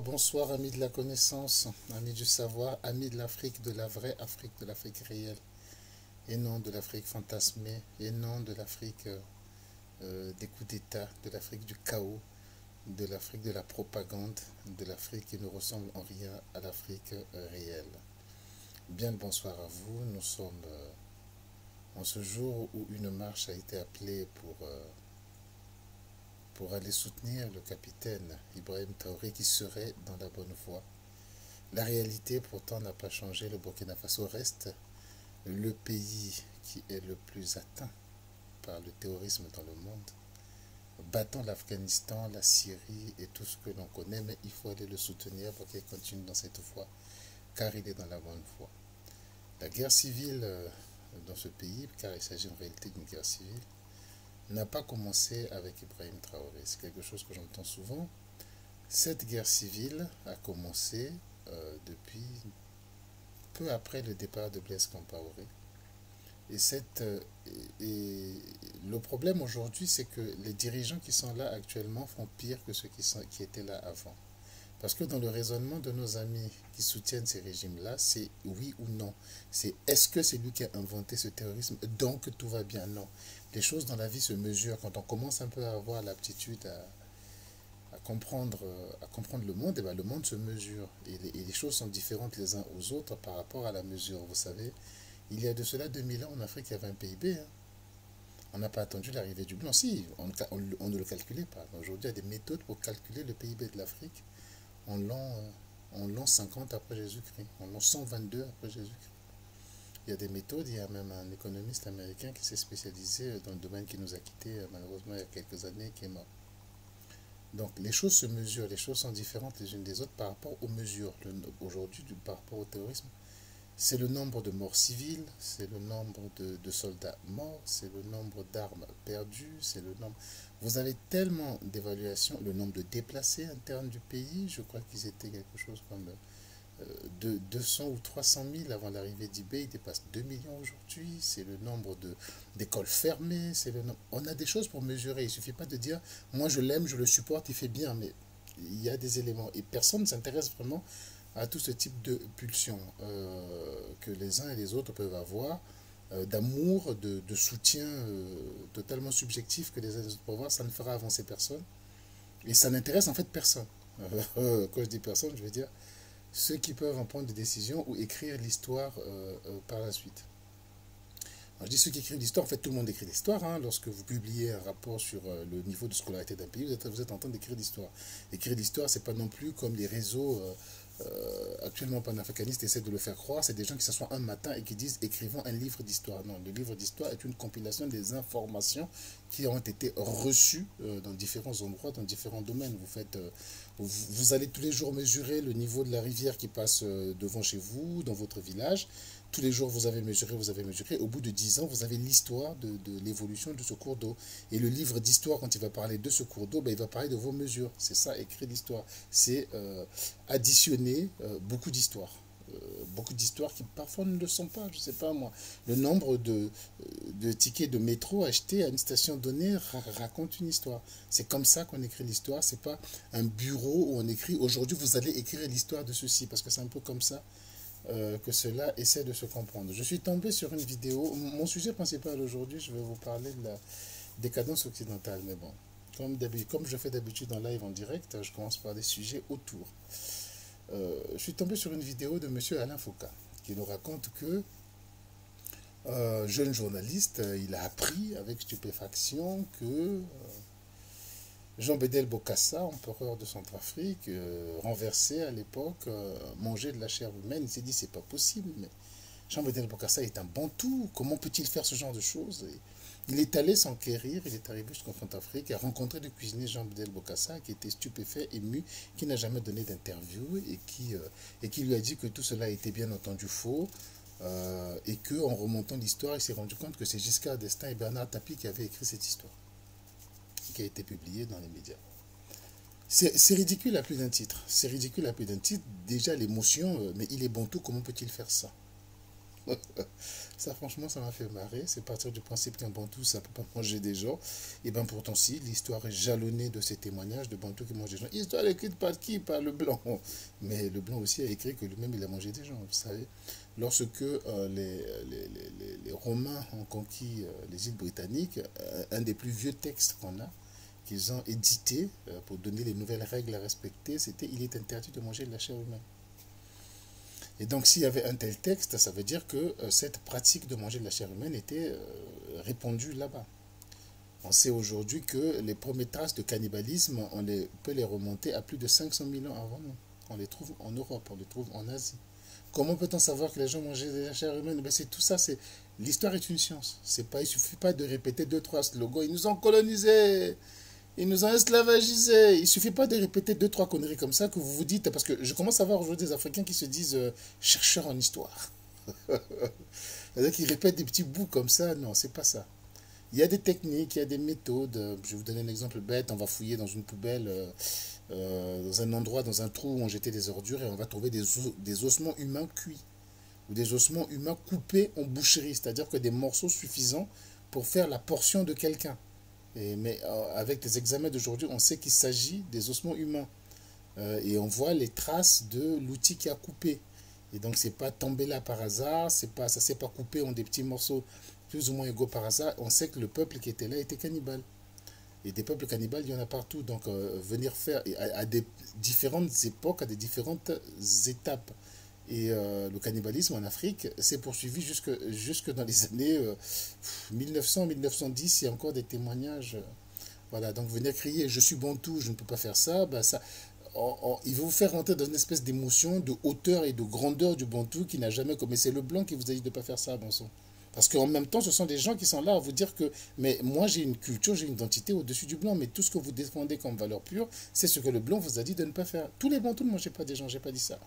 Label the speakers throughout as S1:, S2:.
S1: Bonsoir amis de la connaissance, amis du savoir, amis de l'Afrique, de la vraie Afrique, de l'Afrique réelle, et non de l'Afrique fantasmée, et non de l'Afrique des coups d'État, de l'Afrique du chaos, de l'Afrique de la propagande, de l'Afrique qui ne ressemble en rien à l'Afrique réelle. Bien le bonsoir à vous, nous sommes en ce jour où une marche a été appelée pour aller soutenir le capitaine Ibrahim Traoré qui serait dans la bonne voie. La réalité pourtant n'a pas changé, le Burkina Faso reste le pays qui est le plus atteint par le terrorisme dans le monde, battant l'Afghanistan, la Syrie et tout ce que l'on connaît, mais il faut aller le soutenir pour qu'il continue dans cette voie, car il est dans la bonne voie. La guerre civile dans ce pays, car il s'agit en réalité d'une guerre civile, n'a pas commencé avec Ibrahim Traoré. C'est quelque chose que j'entends souvent. Cette guerre civile a commencé depuis peu après le départ de Blaise Compaoré. Et, et le problème aujourd'hui, c'est que les dirigeants qui sont là actuellement font pire que ceux qui étaient là avant. Parce que dans le raisonnement de nos amis qui soutiennent ces régimes-là, c'est oui ou non. C'est est-ce que c'est lui qui a inventé ce terrorisme, donc tout va bien? Non. Les choses dans la vie se mesurent. Quand on commence un peu à avoir l'aptitude à comprendre le monde, et bien le monde se mesure. Et les choses sont différentes les uns aux autres par rapport à la mesure. Vous savez, il y a de cela 2000 ans en Afrique, il y avait un PIB. Hein. On n'a pas attendu l'arrivée du blanc. Si, on ne le calculait pas. Aujourd'hui, il y a des méthodes pour calculer le PIB de l'Afrique en l'an 50 après Jésus-Christ, en l'an 122 après Jésus-Christ. Il y a des méthodes, il y a même un économiste américain qui s'est spécialisé dans le domaine qui nous a quittés malheureusement il y a quelques années, qui est mort. Donc les choses se mesurent, les choses sont différentes les unes des autres par rapport aux mesures. Aujourd'hui, par rapport au terrorisme, c'est le nombre de morts civiles, c'est le nombre de soldats morts, c'est le nombre d'armes perdues, c'est le nombre... Vous avez tellement d'évaluations, le nombre de déplacés internes du pays, je crois qu'ils étaient quelque chose comme de 200 ou 300 000 avant l'arrivée d'eBay, il dépasse 2 millions aujourd'hui, c'est le nombre d'écoles fermées, c'est le nombre... On a des choses pour mesurer, il ne suffit pas de dire, moi je l'aime, je le supporte, il fait bien, mais il y a des éléments, et personne ne s'intéresse vraiment à tout ce type de pulsions que les uns et les autres peuvent avoir, d'amour, de soutien totalement subjectif que les uns et les autres peuvent avoir, ça ne fera avancer personne, et ça n'intéresse en fait personne. Quand je dis personne, je veux dire ceux qui peuvent en prendre des décisions ou écrire l'histoire par la suite. Alors, je dis ceux qui écrivent l'histoire, en fait tout le monde écrit l'histoire. Hein. Lorsque vous publiez un rapport sur le niveau de scolarité d'un pays, vous êtes en train d'écrire l'histoire. Écrire l'histoire, c'est pas non plus comme les réseaux actuellement panafricanistes essaient de le faire croire. C'est des gens qui s'assoient un matin et qui disent écrivons un livre d'histoire. Non, le livre d'histoire est une compilation des informations qui ont été reçues dans différents endroits, dans différents domaines. Vous allez tous les jours mesurer le niveau de la rivière qui passe devant chez vous, dans votre village. Tous les jours, vous avez mesuré, vous avez mesuré. Au bout de 10 ans, vous avez l'histoire de l'évolution de ce cours d'eau. Et le livre d'histoire, quand il va parler de ce cours d'eau, ben, il va parler de vos mesures. C'est ça, écrire l'histoire. C'est additionner beaucoup d'histoires qui parfois ne le sont pas. Je ne sais pas moi. Le nombre de tickets de métro achetés à une station donnée raconte une histoire. C'est comme ça qu'on écrit l'histoire. C'est pas un bureau où on écrit aujourd'hui vous allez écrire l'histoire de ceci. Parce que c'est un peu comme ça que cela essaie de se comprendre. Je suis tombé sur une vidéo. Mon sujet principal aujourd'hui, je vais vous parler de la décadence occidentale. Mais bon, comme je fais d'habitude en live en direct, je commence par des sujets autour. Je suis tombé sur une vidéo de monsieur Alain Foucault qui nous raconte que, jeune journaliste, il a appris avec stupéfaction que Jean Bédel Bokassa, empereur de Centrafrique, renversé à l'époque, mangeait de la chair humaine. Il s'est dit c'est pas possible, mais Jean Bédel Bokassa est un bantou, comment peut-il faire ce genre de choses? Et il est allé s'enquérir, il est arrivé jusqu'en Centrafrique, il a rencontré le cuisinier Jean Bédel Bokassa qui était stupéfait, ému, qui n'a jamais donné d'interview et qui lui a dit que tout cela était bien entendu faux. Et qu'en remontant l'histoire, il s'est rendu compte que c'est Giscard d'Estaing et Bernard Tapie qui avaient écrit cette histoire, qui a été publiée dans les médias. C'est ridicule à plus d'un titre. C'est ridicule à plus d'un titre. Déjà l'émotion, mais il est bantou, comment peut-il faire ça? Ça, franchement, ça m'a fait marrer. C'est partir du principe qu'un Bantou, ça ne peut pas manger des gens. Et bien pourtant, si, l'histoire est jalonnée de ces témoignages de Bantou qui mangent des gens. Histoire écrite par qui? Par le blanc. Mais le blanc aussi a écrit que lui-même, il a mangé des gens, vous savez. Lorsque les Romains ont conquis les îles britanniques, un des plus vieux textes qu'on a, qu'ils ont édité pour donner les nouvelles règles à respecter, c'était il est interdit de manger de la chair humaine. Et donc, s'il y avait un tel texte, ça veut dire que cette pratique de manger de la chair humaine était répandue là-bas. On sait aujourd'hui que les premières traces de cannibalisme, peut les remonter à plus de 500 000 ans avant nous. On les trouve en Europe, on les trouve en Asie. Comment peut-on savoir que les gens mangeaient de la chair humaine? Ben c'est tout ça, c'est l'histoire est une science. C'est pas, il suffit pas de répéter deux trois slogans. Ils nous ont colonisés, ils nous ont esclavagisés. Il suffit pas de répéter deux trois conneries comme ça que vous vous dites, parce que je commence à voir aujourd'hui des Africains qui se disent chercheurs en histoire. C'est-à-dire qu'ils répètent des petits bouts comme ça. Non, c'est pas ça. Il y a des techniques, il y a des méthodes. Je vais vous donner un exemple bête. On va fouiller dans une poubelle, dans un endroit, dans un trou où on jetait des ordures et on va trouver des ossements humains cuits ou des ossements humains coupés en boucherie, c'est-à-dire que des morceaux suffisants pour faire la portion de quelqu'un. Mais avec les examens d'aujourd'hui, on sait qu'il s'agit des ossements humains. Et on voit les traces de l'outil qui a coupé. Et donc, c'est pas tombé là par hasard, ça s'est pas coupé en des petits morceaux plus ou moins égaux par hasard. On sait que le peuple qui était là était cannibale. Et des peuples cannibales, il y en a partout. Donc, venir faire à des différentes époques, à des différentes étapes. Et le cannibalisme en Afrique s'est poursuivi jusque dans les années 1900-1910. Il y a encore des témoignages. Voilà, donc venir crier je suis bantou, je ne peux pas faire ça, ben ça il va vous faire rentrer dans une espèce d'émotion, de hauteur et de grandeur du bantou qui n'a jamais commis. C'est le blanc qui vous a dit de ne pas faire ça, bon sang. Parce qu'en même temps, ce sont des gens qui sont là à vous dire que, mais moi j'ai une culture, j'ai une identité au-dessus du blanc, mais tout ce que vous défendez comme valeur pure, c'est ce que le blanc vous a dit de ne pas faire. Tous les bantous ne mangeaient pas des gens, j'ai pas dit ça.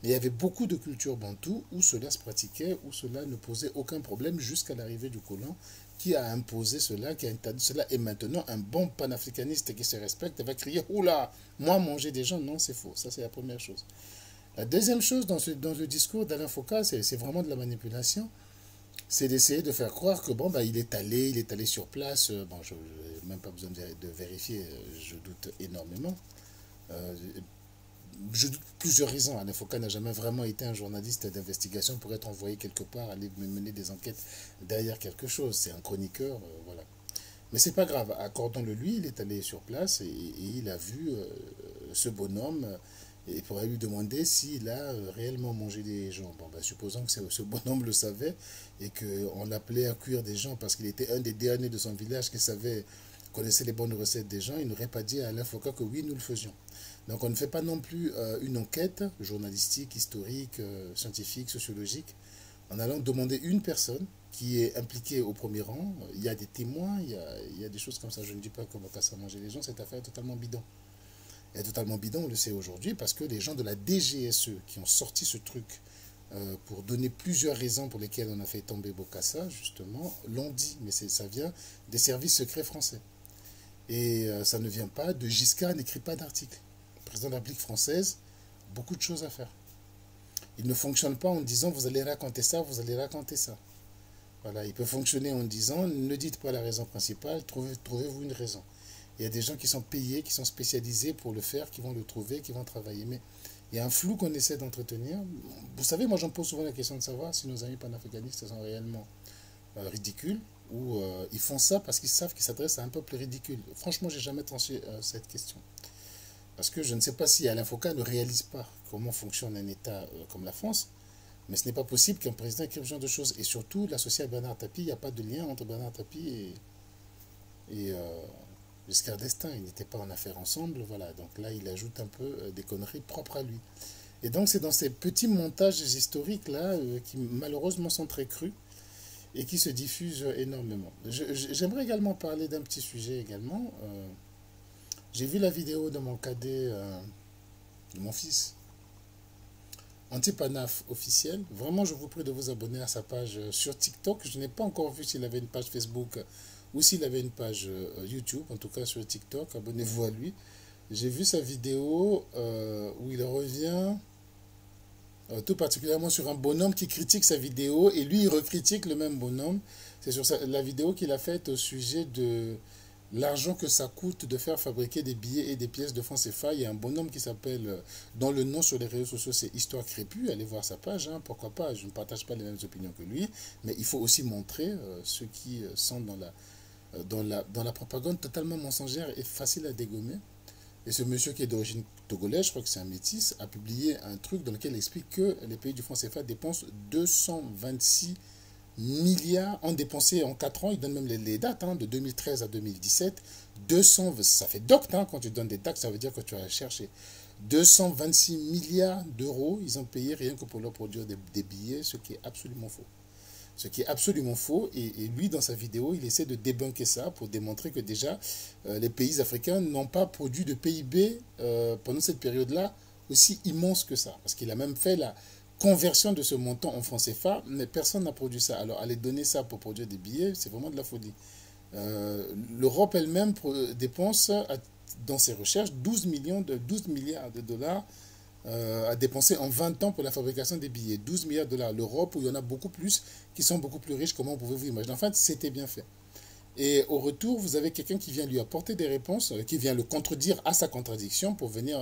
S1: Mais il y avait beaucoup de cultures bantoues où cela se pratiquait, où cela ne posait aucun problème jusqu'à l'arrivée du colon qui a imposé cela, qui a interdit cela. Et maintenant, un bon panafricaniste qui se respecte va crier oula, moi manger des gens, non, c'est faux. Ça, c'est la première chose. La deuxième chose dans le discours d'Alain Foucault, c'est vraiment de la manipulation. C'est d'essayer de faire croire que bon, bah, il est allé sur place. Bon, je n'ai même pas besoin de vérifier, je doute énormément. Euh, je doute pour plusieurs raisons. Alain Foucault n'a jamais vraiment été un journaliste d'investigation pour être envoyé quelque part, aller mener des enquêtes derrière quelque chose. C'est un chroniqueur, voilà. Mais c'est pas grave, accordons-le lui, il est allé sur place et il a vu ce bonhomme et il pourrait lui demander s'il a réellement mangé des gens. Bon, ben, supposons que ce bonhomme le savait et qu'on l'appelait à cuire des gens parce qu'il était un des derniers de son village qui savait, connaissait les bonnes recettes des gens, il n'aurait pas dit à Alain Foucault que oui, nous le faisions. Donc on ne fait pas non plus une enquête journalistique, historique, scientifique, sociologique, en allant demander une personne qui est impliquée au premier rang. Il y a des témoins, il y a des choses comme ça. Je ne dis pas qu'on va passer à manger les gens, cette affaire est totalement bidon. Elle est totalement bidon, on le sait aujourd'hui, parce que les gens de la DGSE qui ont sorti ce truc pour donner plusieurs raisons pour lesquelles on a fait tomber Bokassa, justement, l'ont dit, mais ça vient des services secrets français. Et ça ne vient pas de Giscard n'écrit pas d'article. Le président de la République française, beaucoup de choses à faire. Il ne fonctionne pas en disant vous allez raconter ça, vous allez raconter ça. Voilà, il peut fonctionner en disant ne dites pas la raison principale, trouvez-vous une raison. Il y a des gens qui sont payés, qui sont spécialisés pour le faire, qui vont le trouver, qui vont travailler. Mais il y a un flou qu'on essaie d'entretenir. Vous savez, moi j'en pose souvent la question de savoir si nos amis panafricanistes sont réellement ridicules ou ils font ça parce qu'ils savent qu'ils s'adressent à un peuple ridicule. Franchement, j'ai jamais tranché cette question. Parce que je ne sais pas si Alain Foucault ne réalise pas comment fonctionne un État comme la France, mais ce n'est pas possible qu'un président écrive ce genre de choses. Et surtout, l'associé à Bernard Tapie, il n'y a pas de lien entre Bernard Tapie et Giscard d'Estaing. Ils n'étaient pas en affaires ensemble. Voilà. Donc là, il ajoute un peu des conneries propres à lui. Et donc, c'est dans ces petits montages historiques-là qui, malheureusement, sont très crus et qui se diffusent énormément. J'aimerais également parler d'un petit sujet également. J'ai vu la vidéo de mon cadet, de mon fils, Antipanaf officiel. Vraiment, je vous prie de vous abonner à sa page sur TikTok. Je n'ai pas encore vu s'il avait une page Facebook ou s'il avait une page YouTube. En tout cas, sur TikTok, abonnez-vous à lui. J'ai vu sa vidéo où il revient tout particulièrement sur un bonhomme qui critique sa vidéo, et lui, il recritique le même bonhomme. C'est sur la vidéo qu'il a faite au sujet de l'argent que ça coûte de faire fabriquer des billets et des pièces de francs CFA. Il y a un bonhomme qui s'appelle, dont le nom sur les réseaux sociaux c'est Histoire Crépue, allez voir sa page, hein, pourquoi pas, je ne partage pas les mêmes opinions que lui, mais il faut aussi montrer ceux qui sont dans la propagande totalement mensongère et facile à dégommer. Et ce monsieur qui est d'origine togolaise, je crois que c'est un métis, a publié un truc dans lequel il explique que les pays du franc CFA dépensent 226 milliards, ont dépensé en 4 ans, il donne même les dates, hein, de 2013 à 2017, 200, ça fait docte, hein, quand tu donnes des taxes, ça veut dire que tu vas chercher 226 milliards d'euros, ils ont payé rien que pour leur produire des billets, ce qui est absolument faux. Ce qui est absolument faux, et lui, dans sa vidéo, il essaie de débunker ça pour démontrer que déjà, les pays africains n'ont pas produit de PIB pendant cette période-là aussi immense que ça. Parce qu'il a même fait la conversion de ce montant en francs CFA, mais personne n'a produit ça. Alors, aller donner ça pour produire des billets, c'est vraiment de la folie. L'Europe elle-même dépense, dans ses recherches, 12 milliards de dollars à dépenser en 20 ans pour la fabrication des billets. 12 milliards de dollars. L'Europe, où il y en a beaucoup plus, qui sont beaucoup plus riches, comment pouvez-vous imaginer? Enfin, c'était bien fait. Et au retour, vous avez quelqu'un qui vient lui apporter des réponses, qui vient le contredire à sa contradiction pour venir,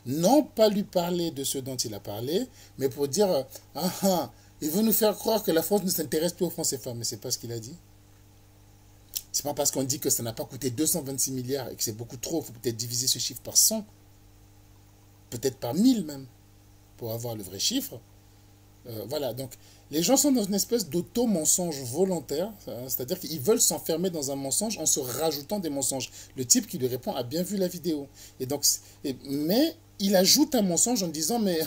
S1: non pas lui parler de ce dont il a parlé, mais pour dire, il veut nous faire croire que la France ne s'intéresse plus aux francs CFA. Mais c'est pas ce qu'il a dit. C'est pas parce qu'on dit que ça n'a pas coûté 226 milliards et que c'est beaucoup trop, il faut peut-être diviser ce chiffre par 100. Peut-être par 1000 même, pour avoir le vrai chiffre. Voilà, donc les gens sont dans une espèce d'auto-mensonge volontaire, c'est-à-dire qu'ils veulent s'enfermer dans un mensonge en se rajoutant des mensonges. Le type qui lui répond a bien vu la vidéo. Et donc, mais il ajoute un mensonge en disant, mais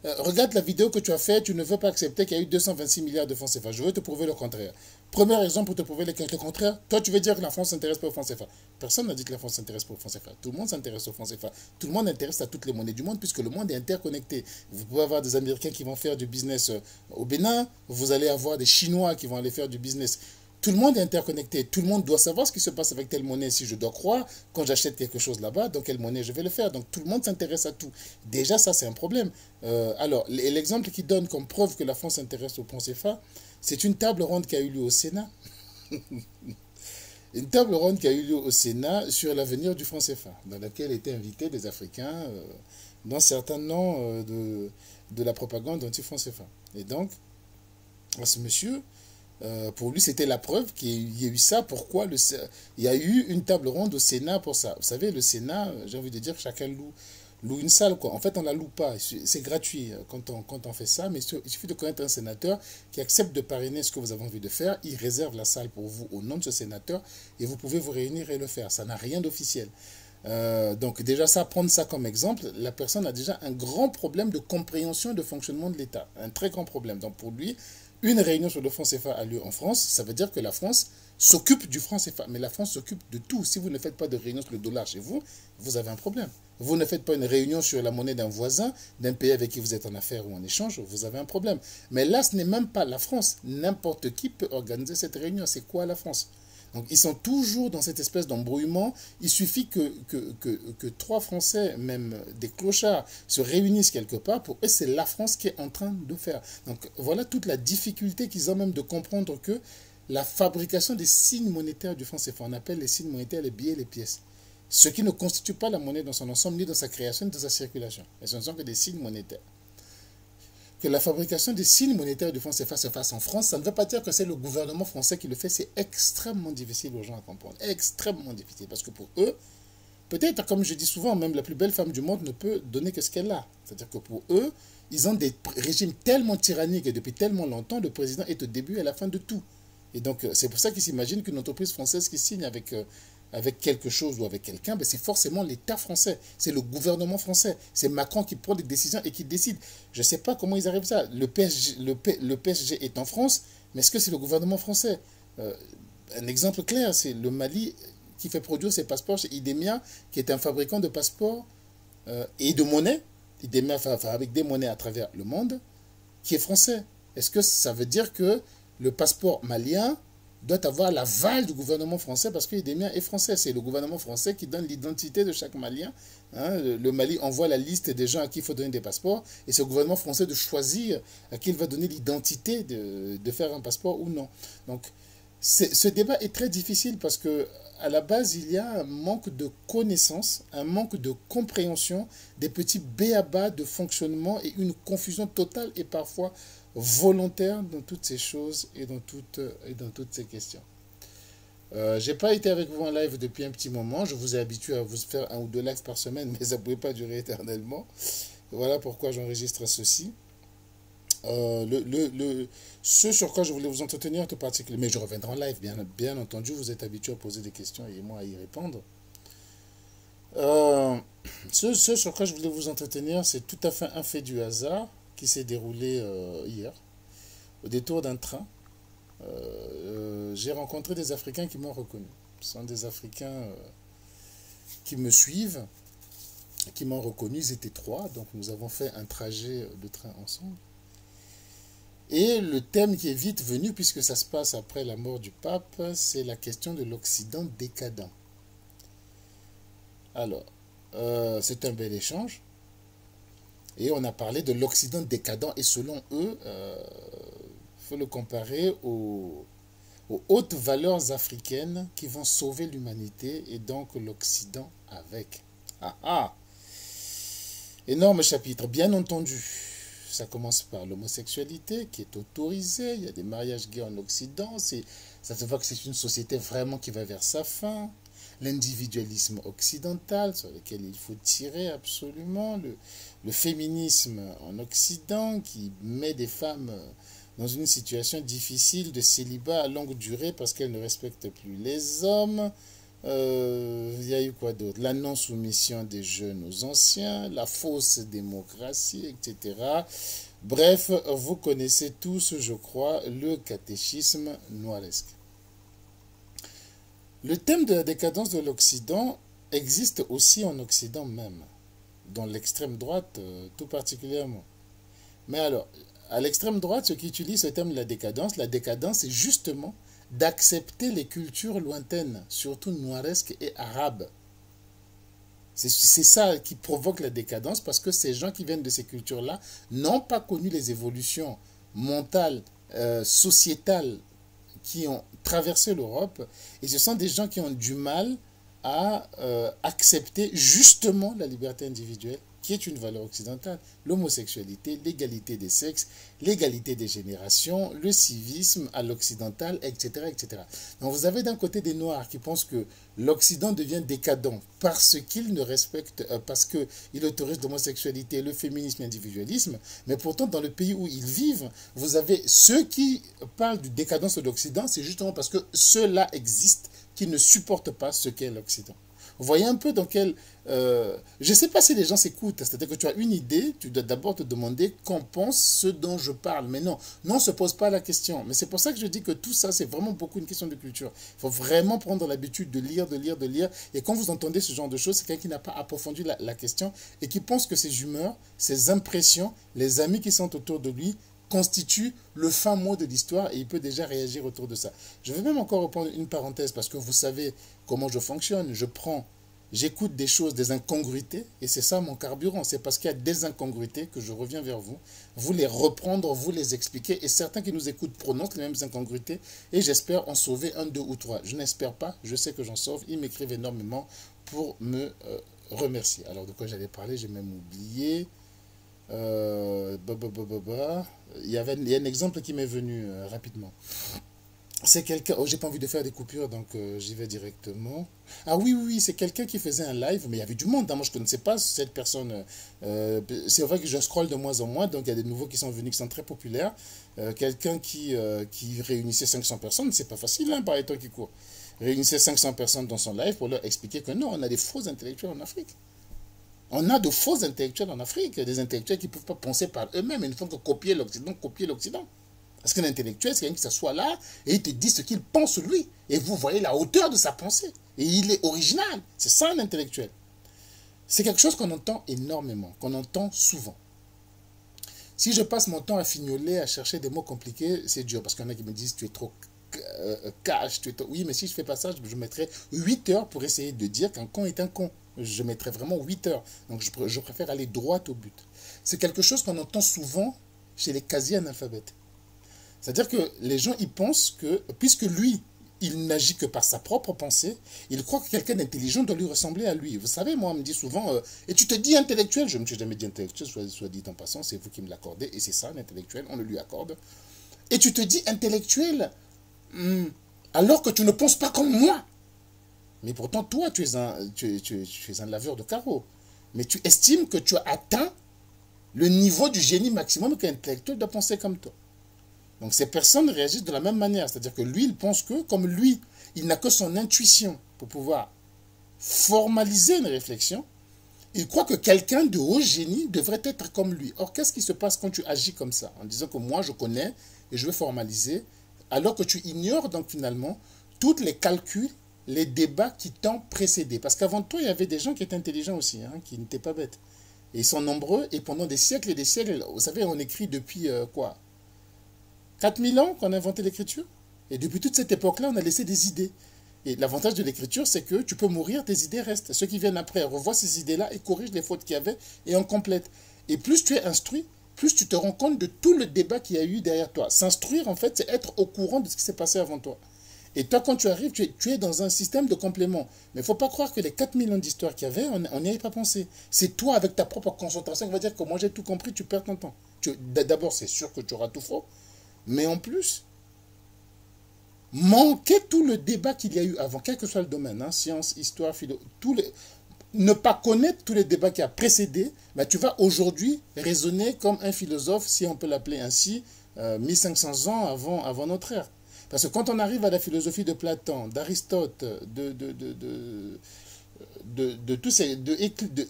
S1: regarde la vidéo que tu as faite, tu ne veux pas accepter qu'il y a eu 226 milliards de francs CFA. Je veux te prouver le contraire. Premier exemple pour te prouver le contraire, toi tu veux dire que la France s'intéresse pas aux francs CFA. Personne n'a dit que la France s'intéresse pas aux francs CFA. Tout le monde s'intéresse aux francs CFA. Tout le monde intéresse à toutes les monnaies du monde puisque le monde est interconnecté. Vous pouvez avoir des Américains qui vont faire du business au Bénin, vous allez avoir des Chinois qui vont aller faire du business. Tout le monde est interconnecté. Tout le monde doit savoir ce qui se passe avec telle monnaie. Si je dois croire, quand j'achète quelque chose là-bas, dans quelle monnaie je vais le faire. Donc tout le monde s'intéresse à tout. Déjà, ça, c'est un problème. Alors, l'exemple qui donne comme preuve que la France s'intéresse au franc CFA, c'est une table ronde qui a eu lieu au Sénat. Une table ronde qui a eu lieu au Sénat sur l'avenir du franc CFA, dans laquelle étaient invités des Africains, dont certains noms de la propagande anti-franc CFA. Et donc, ce monsieur, pour lui, c'était la preuve qu'il y a eu ça. Pourquoi il y a eu une table ronde au Sénat pour ça? Vous savez, le Sénat, j'ai envie de dire, chacun loue une salle, quoi. En fait, on ne la loue pas. C'est gratuit quand on fait ça, mais il suffit de connaître un sénateur qui accepte de parrainer ce que vous avez envie de faire. Il réserve la salle pour vous au nom de ce sénateur et vous pouvez vous réunir et le faire. Ça n'a rien d'officiel. Donc déjà ça, prendre ça comme exemple, la personne a déjà un grand problème de compréhension de fonctionnement de l'État. Un très grand problème. Donc pour lui, une réunion sur le franc CFA a lieu en France, ça veut dire que la France s'occupe du franc CFA. Mais la France s'occupe de tout. Si vous ne faites pas de réunion sur le dollar chez vous, vous avez un problème. Vous ne faites pas une réunion sur la monnaie d'un voisin, d'un pays avec qui vous êtes en affaires ou en échange, vous avez un problème. Mais là, ce n'est même pas la France. N'importe qui peut organiser cette réunion. C'est quoi la France? Donc ils sont toujours dans cette espèce d'embrouillement. Il suffit que trois Français, même des clochards, se réunissent quelque part. Pour eux, c'est la France qui est en train de faire. Donc voilà toute la difficulté qu'ils ont même de comprendre que la fabrication des signes monétaires du franc CFA, on appelle les signes monétaires les billets et les pièces. Ce qui ne constitue pas la monnaie dans son ensemble, ni dans sa création, ni dans sa circulation. Mais ce ne sont que des signes monétaires. Que la fabrication des signes monétaires du franc CFA se fasse en France, ça ne veut pas dire que c'est le gouvernement français qui le fait. C'est extrêmement difficile aux gens à comprendre. Extrêmement difficile. Parce que pour eux, peut-être, comme je dis souvent, même la plus belle femme du monde ne peut donner que ce qu'elle a. C'est-à-dire que pour eux, ils ont des régimes tellement tyranniques et depuis tellement longtemps, le président est au début et à la fin de tout. Et donc, c'est pour ça qu'ils s'imaginent qu'une entreprise française qui signe avec quelque chose ou avec quelqu'un, ben c'est forcément l'État français, c'est le gouvernement français, c'est Macron qui prend des décisions et qui décide. Je ne sais pas comment ils arrivent à ça. Le PSG est en France, mais est-ce que c'est le gouvernement français? Un exemple clair, c'est le Mali qui fait produire ses passeports chez Idemia, qui est un fabricant de passeports et de monnaies. Idemia fabrique des monnaies à travers le monde, qui est français. Est-ce que ça veut dire que le passeport malien doit avoir l'aval du gouvernement français parce que l'IDEMIA est français. C'est le gouvernement français qui donne l'identité de chaque Malien. Hein. Le Mali envoie la liste des gens à qui il faut donner des passeports et c'est au gouvernement français de choisir à qui il va donner l'identité de faire un passeport ou non. Donc, ce débat est très difficile parce que à la base, il y a un manque de connaissance, un manque de compréhension des petits b.a.-ba de fonctionnement et une confusion totale et parfois volontaire dans toutes ces choses et dans toutes ces questions. J'ai pas été avec vous en live depuis un petit moment. Je vous ai habitué à vous faire un ou deux lives par semaine, mais ça ne pouvait pas durer éternellement. Voilà pourquoi j'enregistre ceci. Ce sur quoi je voulais vous entretenir tout particulièrement, mais je reviendrai en live, bien entendu, vous êtes habitué à poser des questions et moi à y répondre. Ce sur quoi je voulais vous entretenir, c'est tout à fait un fait du hasard qui s'est déroulé hier, au détour d'un train. J'ai rencontré des Africains qui m'ont reconnu. Ce sont des Africains qui me suivent, qui m'ont reconnu. Ils étaient trois, donc nous avons fait un trajet de train ensemble. Et le thème qui est vite venu, puisque ça se passe après la mort du pape, c'est la question de l'Occident décadent. Alors, c'est un bel échange. Et on a parlé de l'Occident décadent. Et selon eux, il faut le comparer aux hautes valeurs africaines qui vont sauver l'humanité et donc l'Occident avec. Ah ah! Énorme chapitre, bien entendu. Ça commence par l'homosexualité qui est autorisée. Il y a des mariages gays en Occident. Ça se voit que c'est une société vraiment qui va vers sa fin. L'individualisme occidental sur lequel il faut tirer absolument. Le féminisme en Occident qui met des femmes dans une situation difficile de célibat à longue durée parce qu'elles ne respectent plus les hommes. Il y a eu quoi d'autre? La non-soumission des jeunes aux anciens, la fausse démocratie, etc. Bref, vous connaissez tous, je crois, le catéchisme noiresque. Le thème de la décadence de l'Occident existe aussi en Occident même, dans l'extrême droite tout particulièrement. Mais alors, à l'extrême droite, ceux qui utilisent ce thème de la décadence c'est justement d'accepter les cultures lointaines, surtout noiresques et arabes. C'est ça qui provoque la décadence, parce que ces gens qui viennent de ces cultures-là n'ont pas connu les évolutions mentales, sociétales qui ont traversé l'Europe, et ce sont des gens qui ont du mal à accepter justement la liberté individuelle, qui est une valeur occidentale, l'homosexualité, l'égalité des sexes, l'égalité des générations, le civisme à l'occidental, etc., etc. Donc vous avez d'un côté des Noirs qui pensent que l'Occident devient décadent parce qu'il ne respecte, parce qu'il autorise l'homosexualité, le féminisme, l'individualisme, mais pourtant dans le pays où ils vivent, vous avez ceux qui parlent du décadence de l'Occident, c'est justement parce que ceux-là existent qui ne supportent pas ce qu'est l'Occident. Vous voyez un peu dans quel... je ne sais pas si les gens s'écoutent, c'est-à-dire que tu as une idée, tu dois d'abord te demander qu'en pense ce dont je parle. Mais non, on ne se pose pas la question. Mais c'est pour ça que je dis que tout ça, c'est vraiment beaucoup une question de culture. Il faut vraiment prendre l'habitude de lire, de lire, de lire. Et quand vous entendez ce genre de choses, c'est quelqu'un qui n'a pas approfondi la question et qui pense que ses humeurs, ses impressions, les amis qui sont autour de lui, constitue le fin mot de l'histoire et il peut déjà réagir autour de ça. Je vais même encore reprendre une parenthèse parce que vous savez comment je fonctionne. J'écoute des choses, des incongruités et c'est ça mon carburant. C'est parce qu'il y a des incongruités que je reviens vers vous, vous les reprendre, vous les expliquer et certains qui nous écoutent prononcent les mêmes incongruités et j'espère en sauver un, deux ou trois. Je n'espère pas, je sais que j'en sauve. Ils m'écrivent énormément pour me remercier. Alors de quoi j'allais parler, j'ai même oublié. Il y a un exemple qui m'est venu rapidement. C'est quelqu'un, oh, j'ai pas envie de faire des coupures donc j'y vais directement. Ah oui, oui, oui, c'est quelqu'un qui faisait un live, mais il y avait du monde, hein. Moi je connaissais pas cette personne. C'est vrai que je scrolle de moins en moins, donc il y a des nouveaux qui sont venus, qui sont très populaires. Quelqu'un qui réunissait 500 personnes, c'est pas facile, hein, par les temps qui courent. Réunissait 500 personnes dans son live pour leur expliquer que non, on a des faux intellectuels en Afrique. On a de faux intellectuels en Afrique, des intellectuels qui ne peuvent pas penser par eux-mêmes, ils ne font que copier l'Occident. Parce qu'un intellectuel, c'est quelqu'un qui s'assoit là et il te dit ce qu'il pense lui. Et vous voyez la hauteur de sa pensée. Et il est original. C'est ça un intellectuel. C'est quelque chose qu'on entend énormément, qu'on entend souvent. Si je passe mon temps à fignoler, à chercher des mots compliqués, c'est dur. Parce qu'il y en a qui me disent tu es trop cash. Oui, mais si je fais pas ça, je mettrais 8 heures pour essayer de dire qu'un con est un con. Je mettrais vraiment 8 heures. Donc je préfère aller droit au but. C'est quelque chose qu'on entend souvent chez les quasi-analphabètes. C'est-à-dire que les gens, ils pensent que, puisque lui, il n'agit que par sa propre pensée, il croit que quelqu'un d'intelligent doit lui ressembler à lui. Vous savez, moi, on me dit souvent, et tu te dis intellectuel, je ne me suis jamais dit intellectuel, soit dit en passant, c'est vous qui me l'accordez, et c'est ça, l'intellectuel, on le lui accorde. Et tu te dis intellectuel, alors que tu ne penses pas comme moi. Mais pourtant, toi, tu es un laveur de carreaux. Mais tu estimes que tu as atteint le niveau du génie maximum qu'un intellectuel doit penser comme toi. Donc ces personnes réagissent de la même manière. C'est-à-dire que lui, il pense que, comme lui, il n'a que son intuition pour pouvoir formaliser une réflexion, il croit que quelqu'un de haut génie devrait être comme lui. Or, qu'est-ce qui se passe quand tu agis comme ça, en disant que moi, je connais et je veux formaliser, alors que tu ignores donc finalement tous les calculs, les débats qui t'ont précédé. Parce qu'avant toi, il y avait des gens qui étaient intelligents aussi, hein, qui n'étaient pas bêtes. Et ils sont nombreux, et pendant des siècles et des siècles, vous savez, on écrit depuis quoi 4000 ans qu'on a inventé l'écriture. Et depuis toute cette époque-là, on a laissé des idées. Et l'avantage de l'écriture, c'est que tu peux mourir, tes idées restent. Ceux qui viennent après revoient ces idées-là et corrigent les fautes qu'il y avait et en complètent. Et plus tu es instruit, plus tu te rends compte de tout le débat qu'il y a eu derrière toi. S'instruire, en fait, c'est être au courant de ce qui s'est passé avant toi. Et toi, quand tu arrives, tu es dans un système de complément. Mais il ne faut pas croire que les 4000 ans d'histoire qu'il y avait, on n'y avait pas pensé. C'est toi, avec ta propre concentration, qui va dire que moi j'ai tout compris, tu perds ton temps. D'abord, c'est sûr que tu auras tout faux. Mais en plus, manquer tout le débat qu'il y a eu avant, quel que soit le domaine, hein, science, histoire, philo, ne pas connaître tous les débats qui ont précédé, bah, tu vas aujourd'hui raisonner comme un philosophe, si on peut l'appeler ainsi, 1500 ans avant notre ère. Parce que quand on arrive à la philosophie de Platon, d'Aristote, de